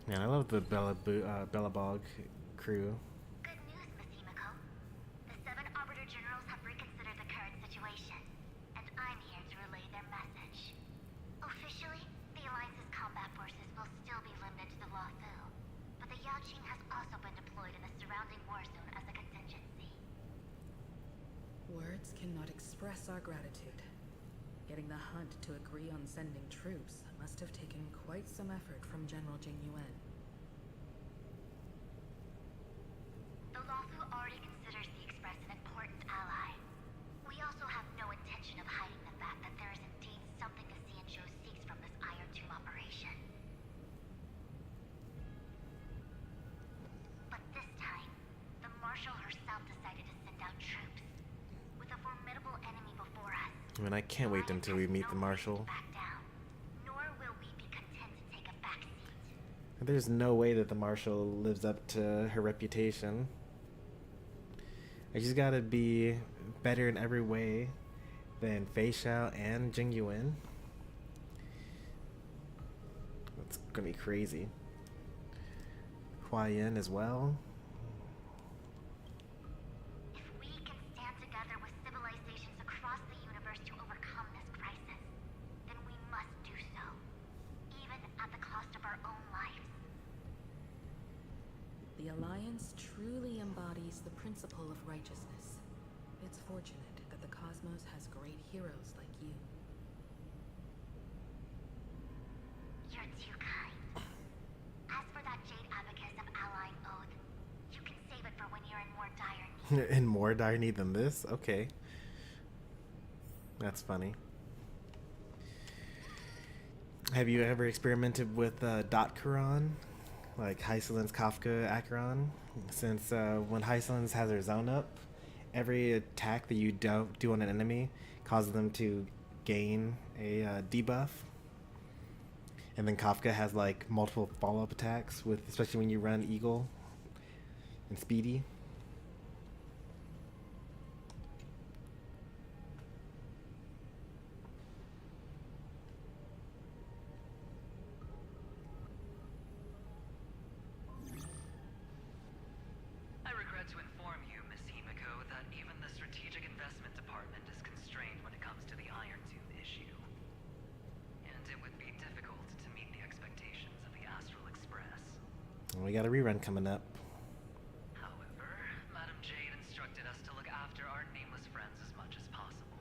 Man, I love the Bellabog crew. Good news, Miss Himiko. The 7 Arbiter Generals have reconsidered the current situation, and I'm here to relay their message. Officially, the Alliance's combat forces will still be limited to the Luofu, but the Yaoqing has also been deployed in the surrounding war zone as a contingency. Words cannot express our gratitude. Getting the Hunt to agree on sending troops must have taken quite some effort from General Jing Yuan. The Luofu already considers the Express an important ally. We also have no intention of hiding the fact that there is indeed something the Xianzhou seeks from this Iron Tomb operation. But this time, the Marshal herself decided to send out troops. With a formidable enemy before us, I mean, I can't wait until we meet the Marshal. nor will we be content to take a backseat. There's no way that the Marshal lives up to her reputation. I just gotta be better in every way than Fei Xiao and Jing Yuan. That's gonna be crazy. Hua Yin as well. If we can stand together with civilizations across the universe to overcome this crisis, then we must do so, even at the cost of our own lives. The Alliance truly embodies the principle of righteousness. It's fortunate that the cosmos has great heroes like you. You're too kind. As for that Jade Abacus of Allying Oath, you can save it for when you're in more dire need. In more dire need than this? Okay. That's funny. Have you ever experimented with Dot Quran? Like Hycelin's Kafka Acheron? Since when Hycelin's has her zone up, every attack that you do on an enemy causes them to gain a debuff. And then Kafka has like multiple follow-up attacks, with especially when you run Eagle and Speedy. I regret to inform you, Miss Himiko, that even the Strategic Investment Department is constrained when it comes to the Iron Tomb issue. And it would be difficult to meet the expectations of the Astral Express. We got a rerun coming up. However, Madam Jade instructed us to look after our nameless friends as much as possible.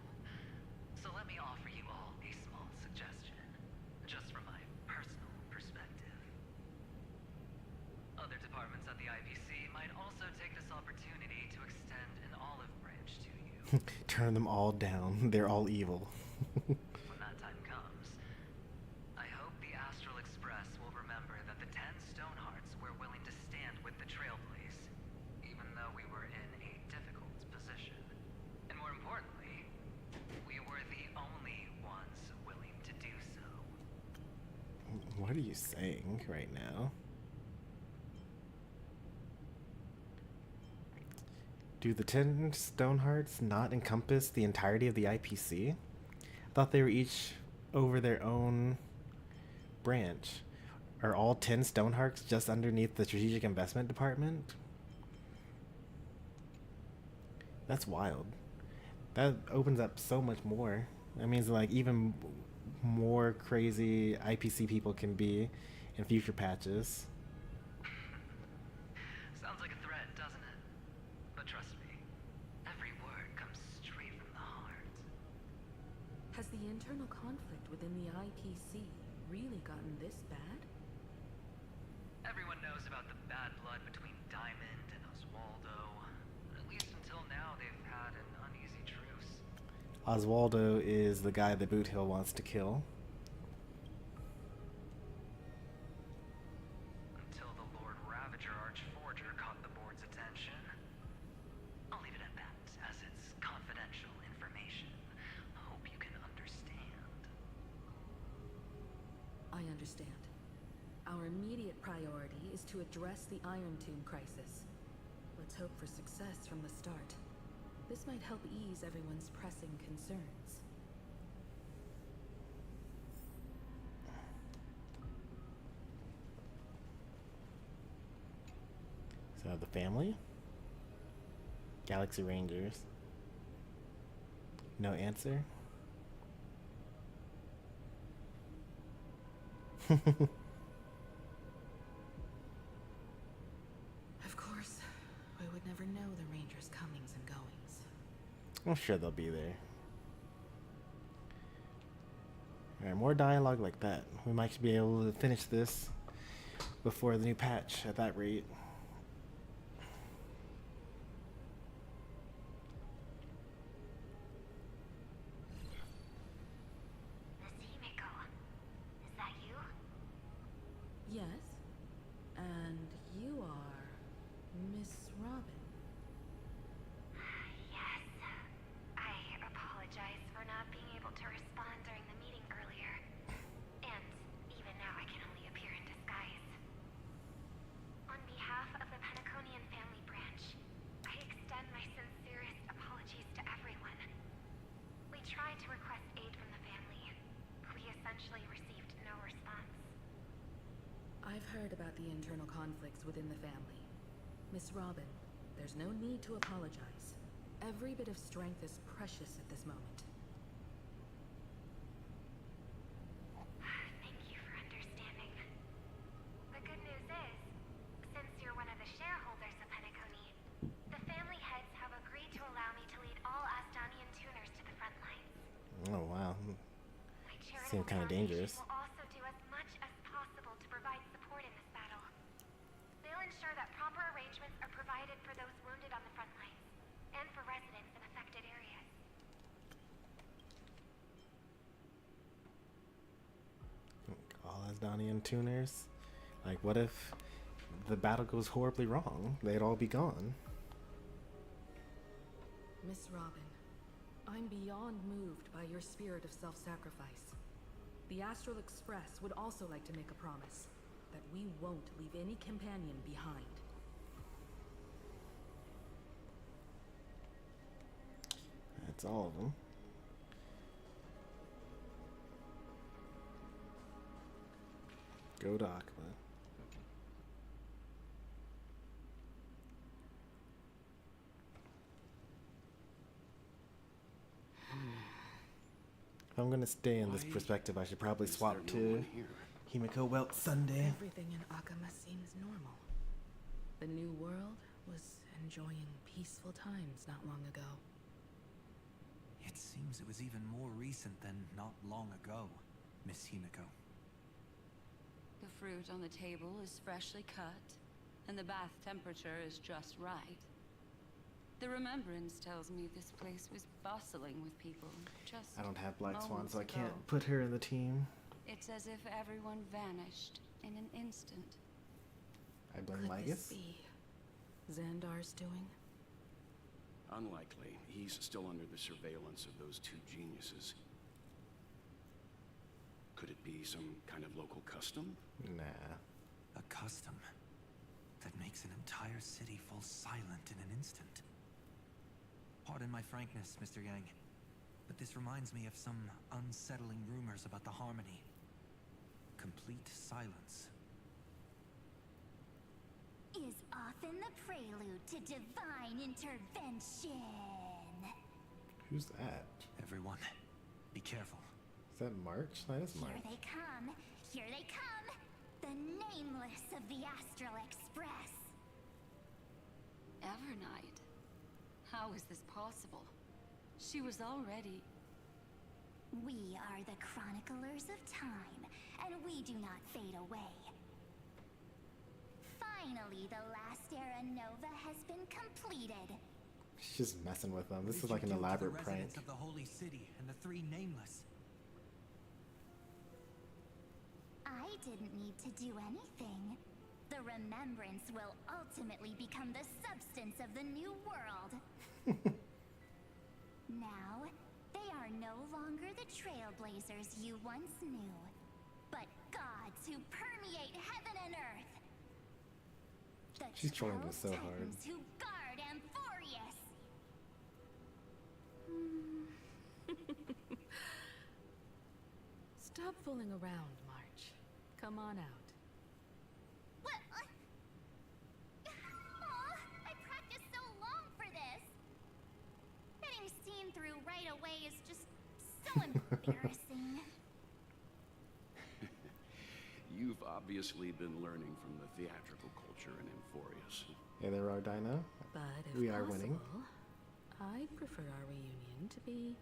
So let me offer you all a small suggestion, just from my personal perspective. Other departments at the IPC might also take this opportunity to extend an olive branch to you. Turn them all down. They're all evil. When that time comes, I hope the Astral Express will remember that the 10 Stonehearts were willing to stand with the Trailblaze, even though we were in a difficult position. And more importantly, we were the only ones willing to do so. What are you saying right now? Do the 10 Stonehearts not encompass the entirety of the IPC? I thought they were each over their own branch. Are all 10 Stonehearts just underneath the Strategic Investment Department? That's wild. That opens up so much more. That means like even more crazy IPC people can be in future patches. Sounds like a threat, doesn't it? Has the internal conflict within the IPC really gotten this bad? Everyone knows about the bad blood between Diamond and Oswaldo. At least until now, they've had an uneasy truce. Oswaldo is the guy that Boot Hill wants to kill. Until the Lord Ravager Archforger caught the board's attention. I'll leave it at that, as it's confidential information. Hope you can understand. I understand. Our immediate priority is to address the Iron Tomb crisis. Let's hope for success from the start. This might help ease everyone's pressing concerns. So the family? Galaxy Rangers. No answer? Of course, we would never know the Rangers' comings and goings. I'm sure they'll be there. Alright, more dialogue like that. We might be able to finish this before the new patch at that rate. Yes? And you are Miss Robin. Yes. I apologize for not being able to respond during the meeting earlier. And even now I can only appear in disguise. On behalf of the Penaconian family branch, I extend my sincerest apologies to everyone. We tried to request aid from the family. We essentially received no response. I've heard about the internal conflicts within the family. Miss Robin, there's no need to apologize. Every bit of strength is precious at this moment. Thank you for understanding. The good news is, since you're one of the shareholders of Penacony, the family heads have agreed to allow me to lead all Astonian tuners to the front lines. Oh wow. My charitable Seems kind of dangerous. will also do as much as possible to provide support in this battle. They'll ensure that proper arrangements are provided for those wounded on the front lines, and for residents in affected areas. All Asdonian tuners? Like, what if the battle goes horribly wrong? They'd all be gone. Miss Robin, I'm beyond moved by your spirit of self-sacrifice. The Astral Express would also like to make a promise that we won't leave any companion behind. That's all of them. Go to Aquila. If I'm gonna stay in this perspective, I should probably swap to Himiko Welt Sunday. Everything in Akama seems normal. The new world was enjoying peaceful times not long ago. It seems it was even more recent than not long ago, Miss Himiko. The fruit on the table is freshly cut, and the bath temperature is just right. The remembrance tells me this place was bustling with people just I don't have Black Swan, moments so I ago. can't put her in the team. It's as if everyone vanished in an instant. I blame Could Lygus. this be Xandar's doing? Unlikely. He's still under the surveillance of those two geniuses. Could it be some kind of local custom? Nah. A custom that makes an entire city fall silent in an instant. Pardon my frankness, Mr. Yang, but this reminds me of some unsettling rumors about the Harmony. Complete silence. Is often the prelude to divine intervention. Who's that? Everyone, be careful. Is that March? That is March. Here they come. Here they come. The nameless of the Astral Express. Evernight? How is this possible? She was already... We are the chroniclers of time, and we do not fade away. Finally, the last era Nova has been completed. She's just messing with them. This What is like did an you do to elaborate the prank. residents of the Holy City and the Three Nameless? I didn't need to do anything. The remembrance will ultimately become the substance of the new world. Now, they are no longer the trailblazers you once knew, but gods who permeate heaven and earth. The She's trolling 12 this so hard. titans who guard Amphorius. Stop fooling around, March. Come on out. What? I practiced so long for this. Getting seen through right away is just so embarrassing. You've obviously been learning from the theatrical culture in Amphorius. Hey there, our Dino. But if We are possible, winning. I'd prefer our reunion to be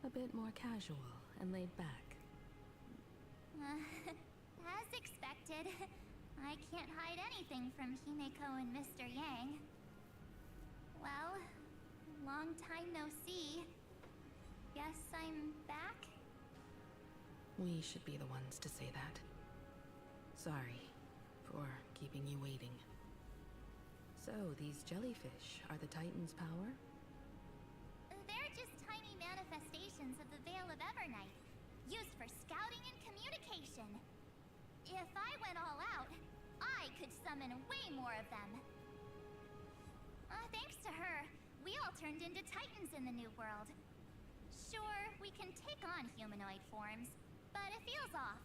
a bit more casual and laid back. As expected, I can't hide anything from Himeko and Mr. Yang. Well, long time no see. Guess I'm back? We should be the ones to say that. Sorry for keeping you waiting. So, these jellyfish are the Titan's power? They're just tiny manifestations of the Veil of Evernight, used for scouting and communication. If I went all out, I could summon way more of them. Thanks to her, we all turned into Titans in the New World. Sure, we can take on humanoid forms, but it feels off.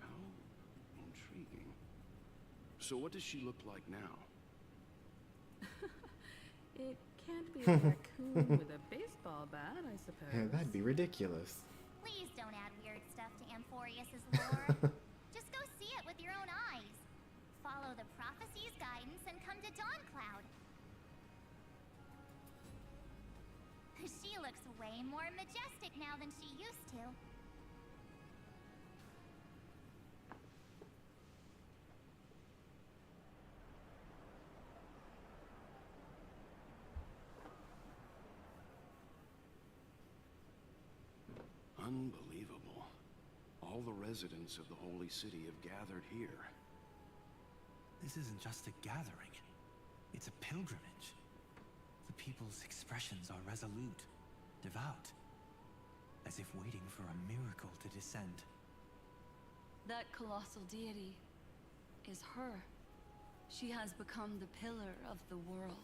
How intriguing. So what does she look like now? It can't be a raccoon with a baseball bat, I suppose. Yeah, that'd be ridiculous. Please don't add weird stuff to Amphorius' lore. Just go see it with your own eyes. Follow the prophecy's guidance and come to Dawncloud. She looks way more majestic now than she used to. Unbelievable. All the residents of the Holy City have gathered here. This isn't just a gathering. It's a pilgrimage. The people's expressions are resolute, devout, as if waiting for a miracle to descend. That colossal deity is her. She has become the pillar of the world.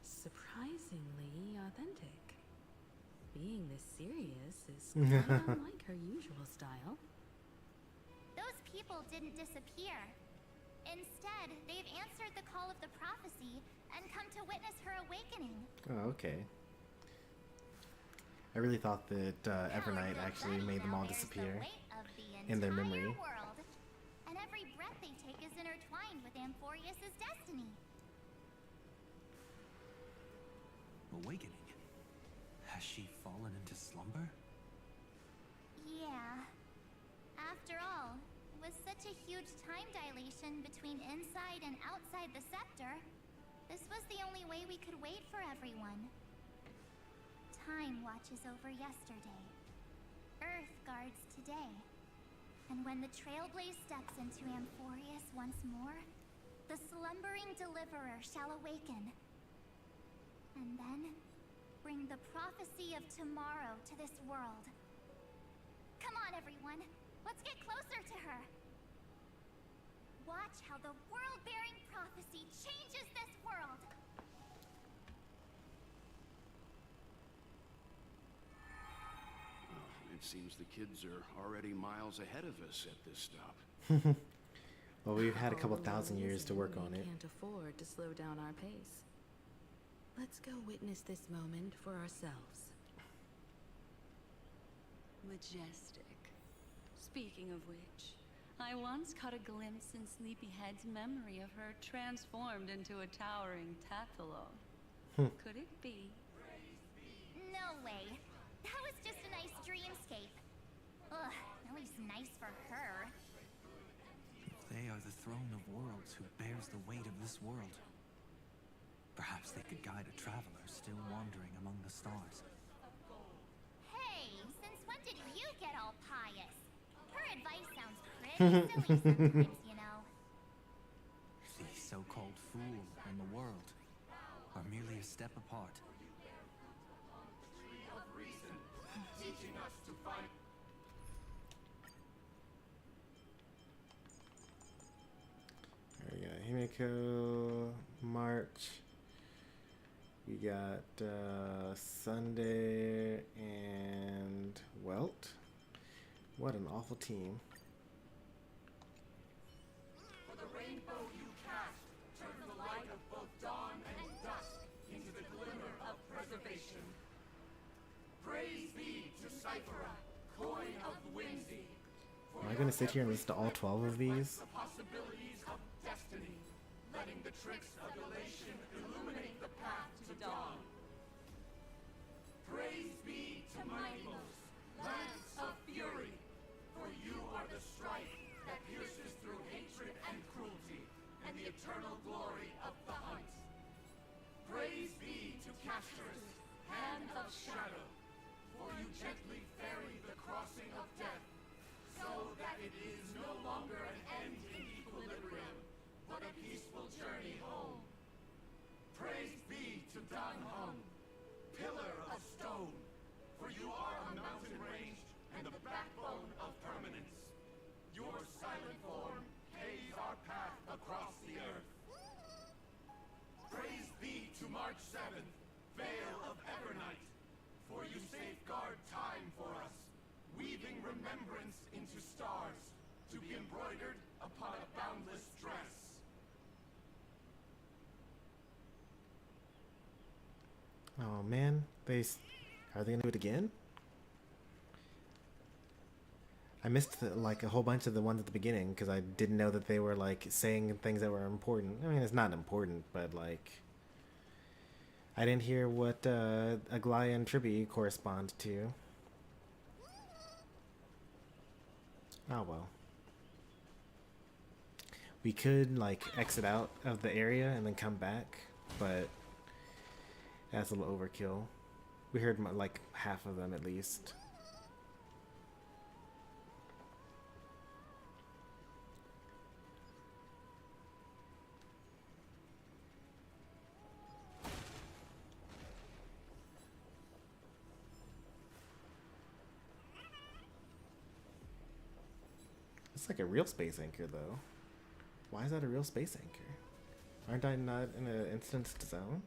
Surprisingly authentic. Being this serious is quite unlike her usual style. Those people didn't disappear. Instead, they've answered the call of the prophecy and come to witness her awakening. Oh, okay. I really thought that Evernight actually made them all disappear in their memory. World. And every breath they take is intertwined with Amphorius' destiny. Awakening? Has she fallen into slumber? Yeah. After all, with such a huge time dilation between inside and outside the scepter, this was the only way we could wait for everyone. Time watches over yesterday. Earth guards today. And when the Trailblaze steps into Amphorius once more, the slumbering deliverer shall awaken. And then bring the prophecy of tomorrow to this world. Come on, everyone. Let's get closer to her. Watch how the world-bearing prophecy changes this world. It seems the kids are already miles ahead of us at this stop. Well, we've had a couple All thousand the years to work on we it. can't afford to slow down our pace. Let's go witness this moment for ourselves. Majestic. Speaking of which, I once caught a glimpse in Sleepyhead's memory of her transformed into a towering Tatalo. Could it be? nice for her. They are the throne of worlds who bears the weight of this world. Perhaps they could guide a traveler still wandering among the stars. Hey, since when did you get all pious? Her advice sounds pretty silly sometimes, you know. The so-called fool and the world are merely a step apart. Teaching us to fight. There we go. Himiko, March. We got Sunday and Welt. What an awful team. For the rainbow you cast, turn the light of both dawn and dusk into the glimmer of preservation. Praise be to Cyphera, coin of whimsy. Am I going to sit here and listen to all 12 of these? The possibilities of destiny, letting the tricks of elation illuminate the path to dawn. Praise be to Mightymost, lance of fury, for you are the strife that pierces through hatred and cruelty, and the eternal glory of the hunt. Praise be to Casterus, hand of shadow, for you gently ferry the crossing of death, so that it is no longer an end in equilibrium, but a peaceful journey home. Praise be to Dan-Hung, pillar of stone, for you are a mountain range and the backbone of permanence. Your silent form paves our path across the earth. Praise be to March 7th, Veil of Evernight, for you safeguard time for us, weaving remembrance into stars, to be embroidered upon a boundless dress. Oh man, are they gonna do it again? I missed like a whole bunch of the ones at the beginning because I didn't know that they were like saying things that were important. I mean, it's not important, but like I didn't hear what Aglaya and Tribby correspond to. Oh well. We could like exit out of the area and then come back, but that's a little overkill. We heard like half of them at least. It's like a real space anchor though. Why is that a real space anchor? Aren't I not in an instanced zone?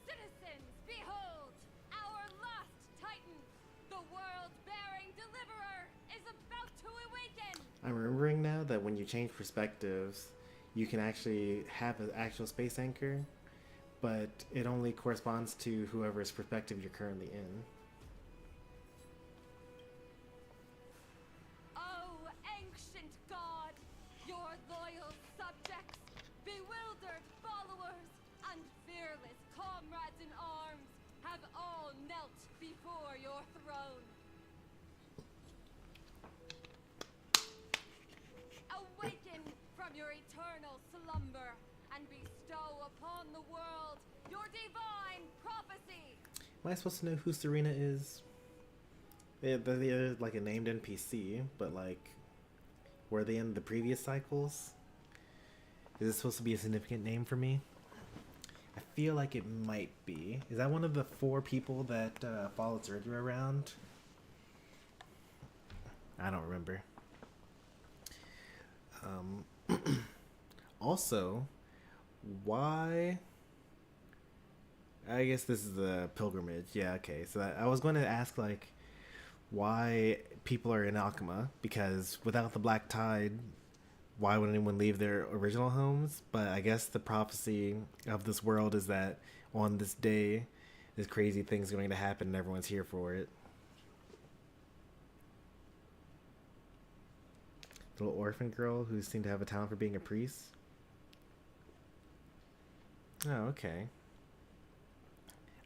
Citizens, behold! Our last Titan, the world-bearing deliverer, is about to awaken! I'm remembering now that when you change perspectives, you can actually have an actual space anchor, but it only corresponds to whoever's perspective you're currently in. Oh, ancient god, your loyal subjects, bewildered followers, and fearless comrades in arms have all knelt before your throne. Awaken from your eternal slumber and bestow upon the world your divine prophecy. Am I supposed to know who Cyrene is? They're like a named NPC, but like, were they in the previous cycles? Is this supposed to be a significant name for me? I feel like it might be. Is that one of the 4 people that followed Zerdra around? I don't remember. Also, why? I guess this is a pilgrimage. Yeah, okay. So I was going to ask, like, why people are in Alchema, because without the Black Tide, why would anyone leave their original homes? But I guess the prophecy of this world is that on this day, this crazy thing's going to happen and everyone's here for it. The little orphan girl who seemed to have a talent for being a priest. Oh, okay.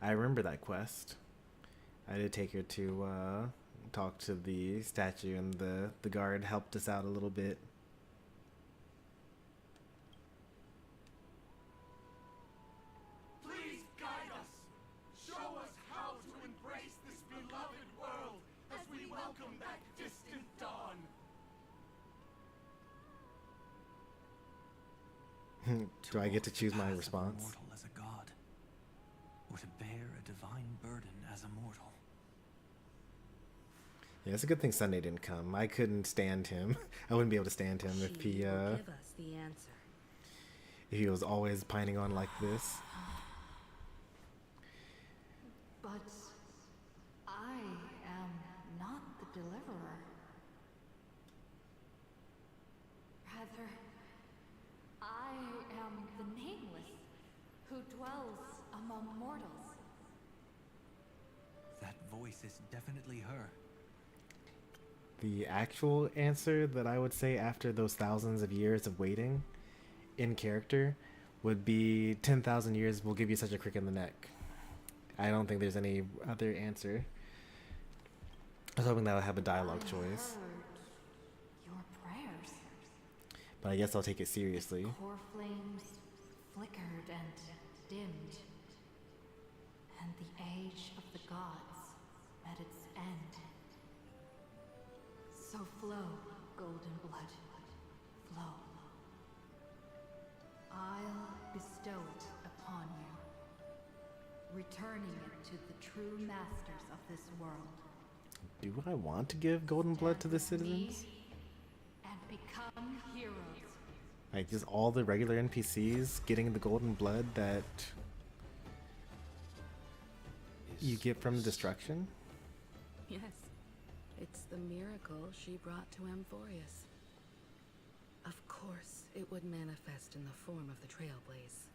I remember that quest. I did take her to talk to the statue, and the guard helped us out a little bit. Please guide us. Show us how to embrace this beloved world as we welcome that distant dawn. Do I get to choose my response? Mortal as a god, or to bear a divine burden as a mortal. Yeah, it's a good thing Sunday didn't come. I couldn't stand him. I wouldn't be able to stand him if he Give us the answer. if he was always pining on like this. But I am not the deliverer. Rather, I am the nameless who dwells among mortals. That voice is definitely her. The actual answer that I would say after those thousands of years of waiting in character would be 10,000 years will give you such a crick in the neck. I don't think there's any other answer. I was hoping that I would have a dialogue choice. Your prayers. But I guess I'll take it seriously. Core flames flickered and dimmed, and the age of the gods at its end. So flow, golden blood, flow. I'll bestow it upon you, returning it to the true masters of this world. Do I want to give golden blood to the citizens? And become heroes. Like, just all the regular NPCs getting the golden blood that you get from destruction? Yes. It's the miracle she brought to Amphorius. Of course, it would manifest in the form of the Trailblaze.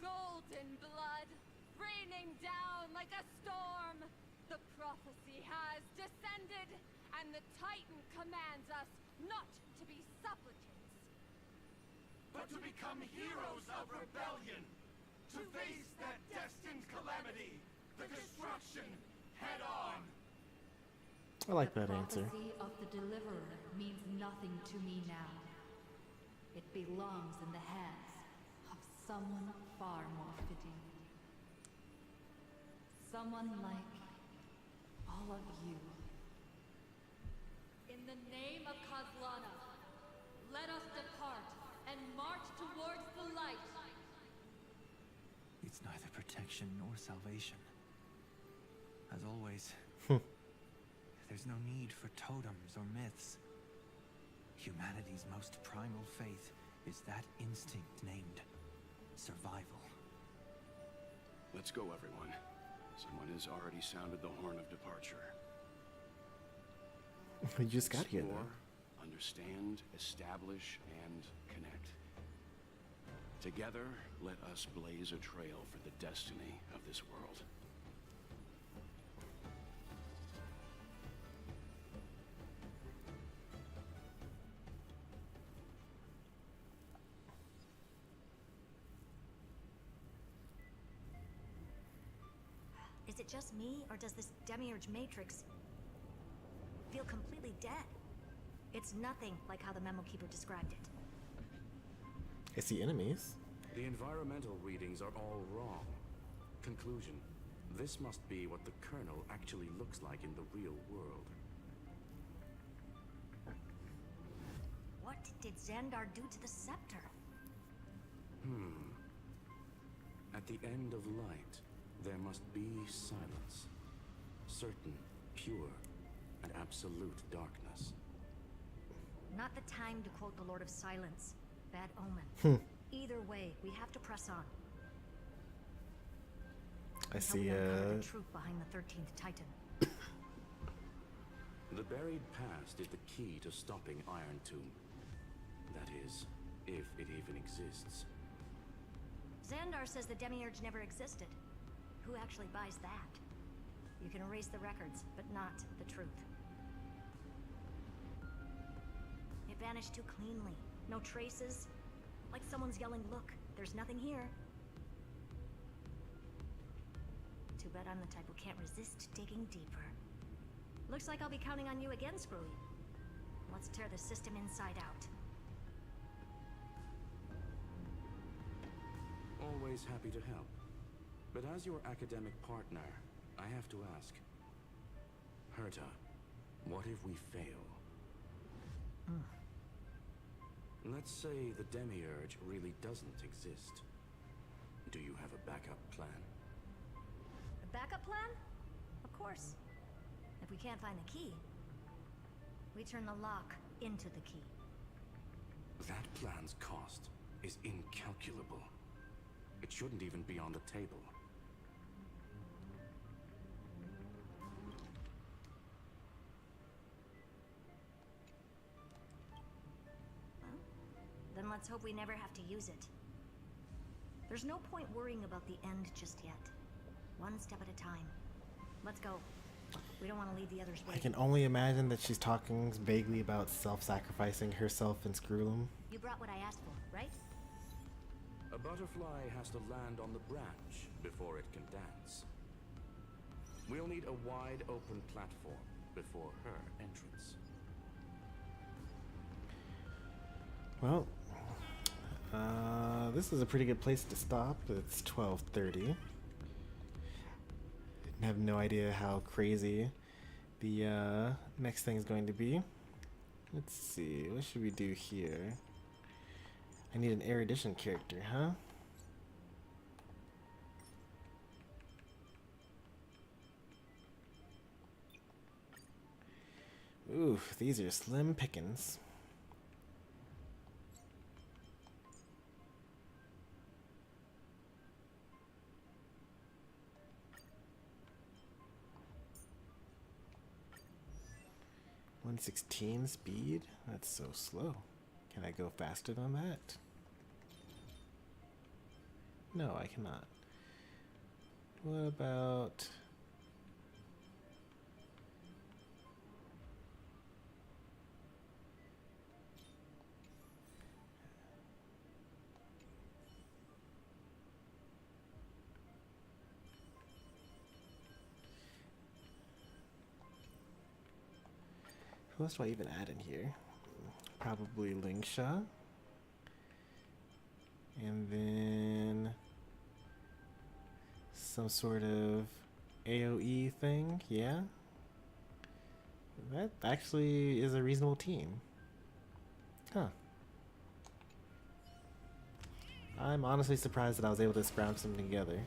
Golden blood, raining down like a storm. The prophecy has descended, and the Titan commands us not to be supplicants, but to become heroes of rebellion, to face that destined calamity, the destruction, head on. I like that answer. The prophecy of the Deliverer means nothing to me now. It belongs in the hands of someone far more fitting. Someone like all of you. In the name of Kozlana, let us depart and march towards the light. It's neither protection nor salvation. As always, there's no need for totems or myths. Humanity's most primal faith is that instinct named survival. Let's go, everyone. Someone has already sounded the horn of departure. You just got here, Explore, though. understand, establish, and connect. Together, let us blaze a trail for the destiny of this world. Is it just me, or does this Demiurge Matrix feel completely dead? It's nothing like how the Memo Keeper described it. I see enemies. The environmental readings are all wrong. Conclusion. This must be what the kernel actually looks like in the real world. What did Xandar do to the scepter? At the end of light, there must be silence. Certain, pure, and absolute darkness. Not the time to quote the Lord of Silence. Bad omen. Either way, we have to press on. I Until we see uncover the truth behind the 13th Titan. The buried past is the key to stopping Iron Tomb. That is, if it even exists. Xandar says the Demiurge never existed. Who actually buys that? You can erase the records, but not the truth. It vanished too cleanly. No traces. Like someone's yelling, look, there's nothing here. Too bad I'm the type who can't resist digging deeper. Looks like I'll be counting on you again, Screwy. Let's tear the system inside out. Always happy to help. But as your academic partner, I have to ask. Herta, what if we fail? Let's say the Demiurge really doesn't exist. Do you have a backup plan? A backup plan? Of course. If we can't find the key, we turn the lock into the key. That plan's cost is incalculable. It shouldn't even be on the table. Well, then let's hope we never have to use it. There's no point worrying about the end just yet. One step at a time. Let's go. We don't want to leave the others waiting. I can only imagine that she's talking vaguely about self-sacrificing herself in Scroolum. You brought what I asked for, right? A butterfly has to land on the branch before it can dance. We'll need a wide open platform before her entrance. Well, this is a pretty good place to stop. It's 12:30. I have no idea how crazy the next thing is going to be. Let's see, what should we do here? I need an erudition character, huh? Ooh, these are slim pickings. .116 speed? That's so slow. Can I go faster than that? No, I cannot. What about... Who else do I even add in here? Probably Lingsha. And then some sort of AoE thing, yeah? That actually is a reasonable team. Huh. I'm honestly surprised that I was able to scrounge something together.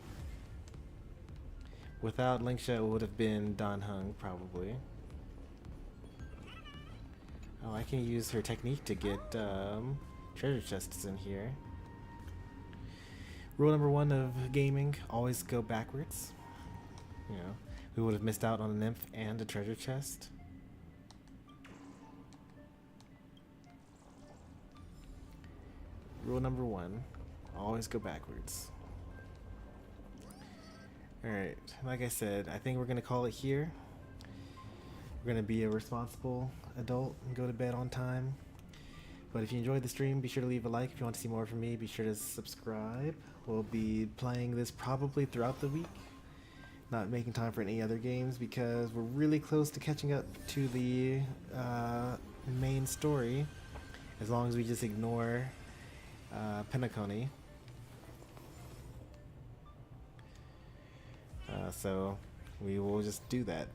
Without Lingsha, it would have been Dan Heng, probably. Oh, I can use her technique to get treasure chests in here. Rule number 1 of gaming, always go backwards. You know, we would have missed out on a nymph and a treasure chest. Rule number 1, always go backwards. Alright, like I said, I think we're going to call it here. We're going to be a responsible adult and go to bed on time. But if you enjoyed the stream, be sure to leave a like. If you want to see more from me, be sure to subscribe. We'll be playing this probably throughout the week. Not making time for any other games because we're really close to catching up to the main story. As long as we just ignore Penacony. So we will just do that.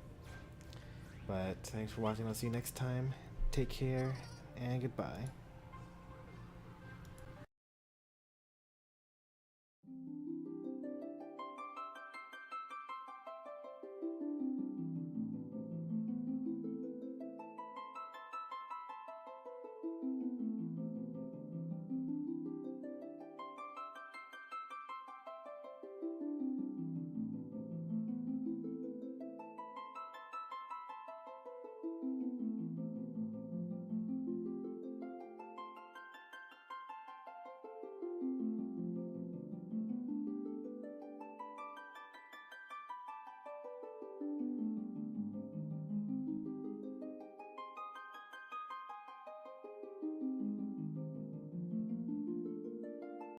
But thanks for watching. I'll see you next time. Take care and goodbye.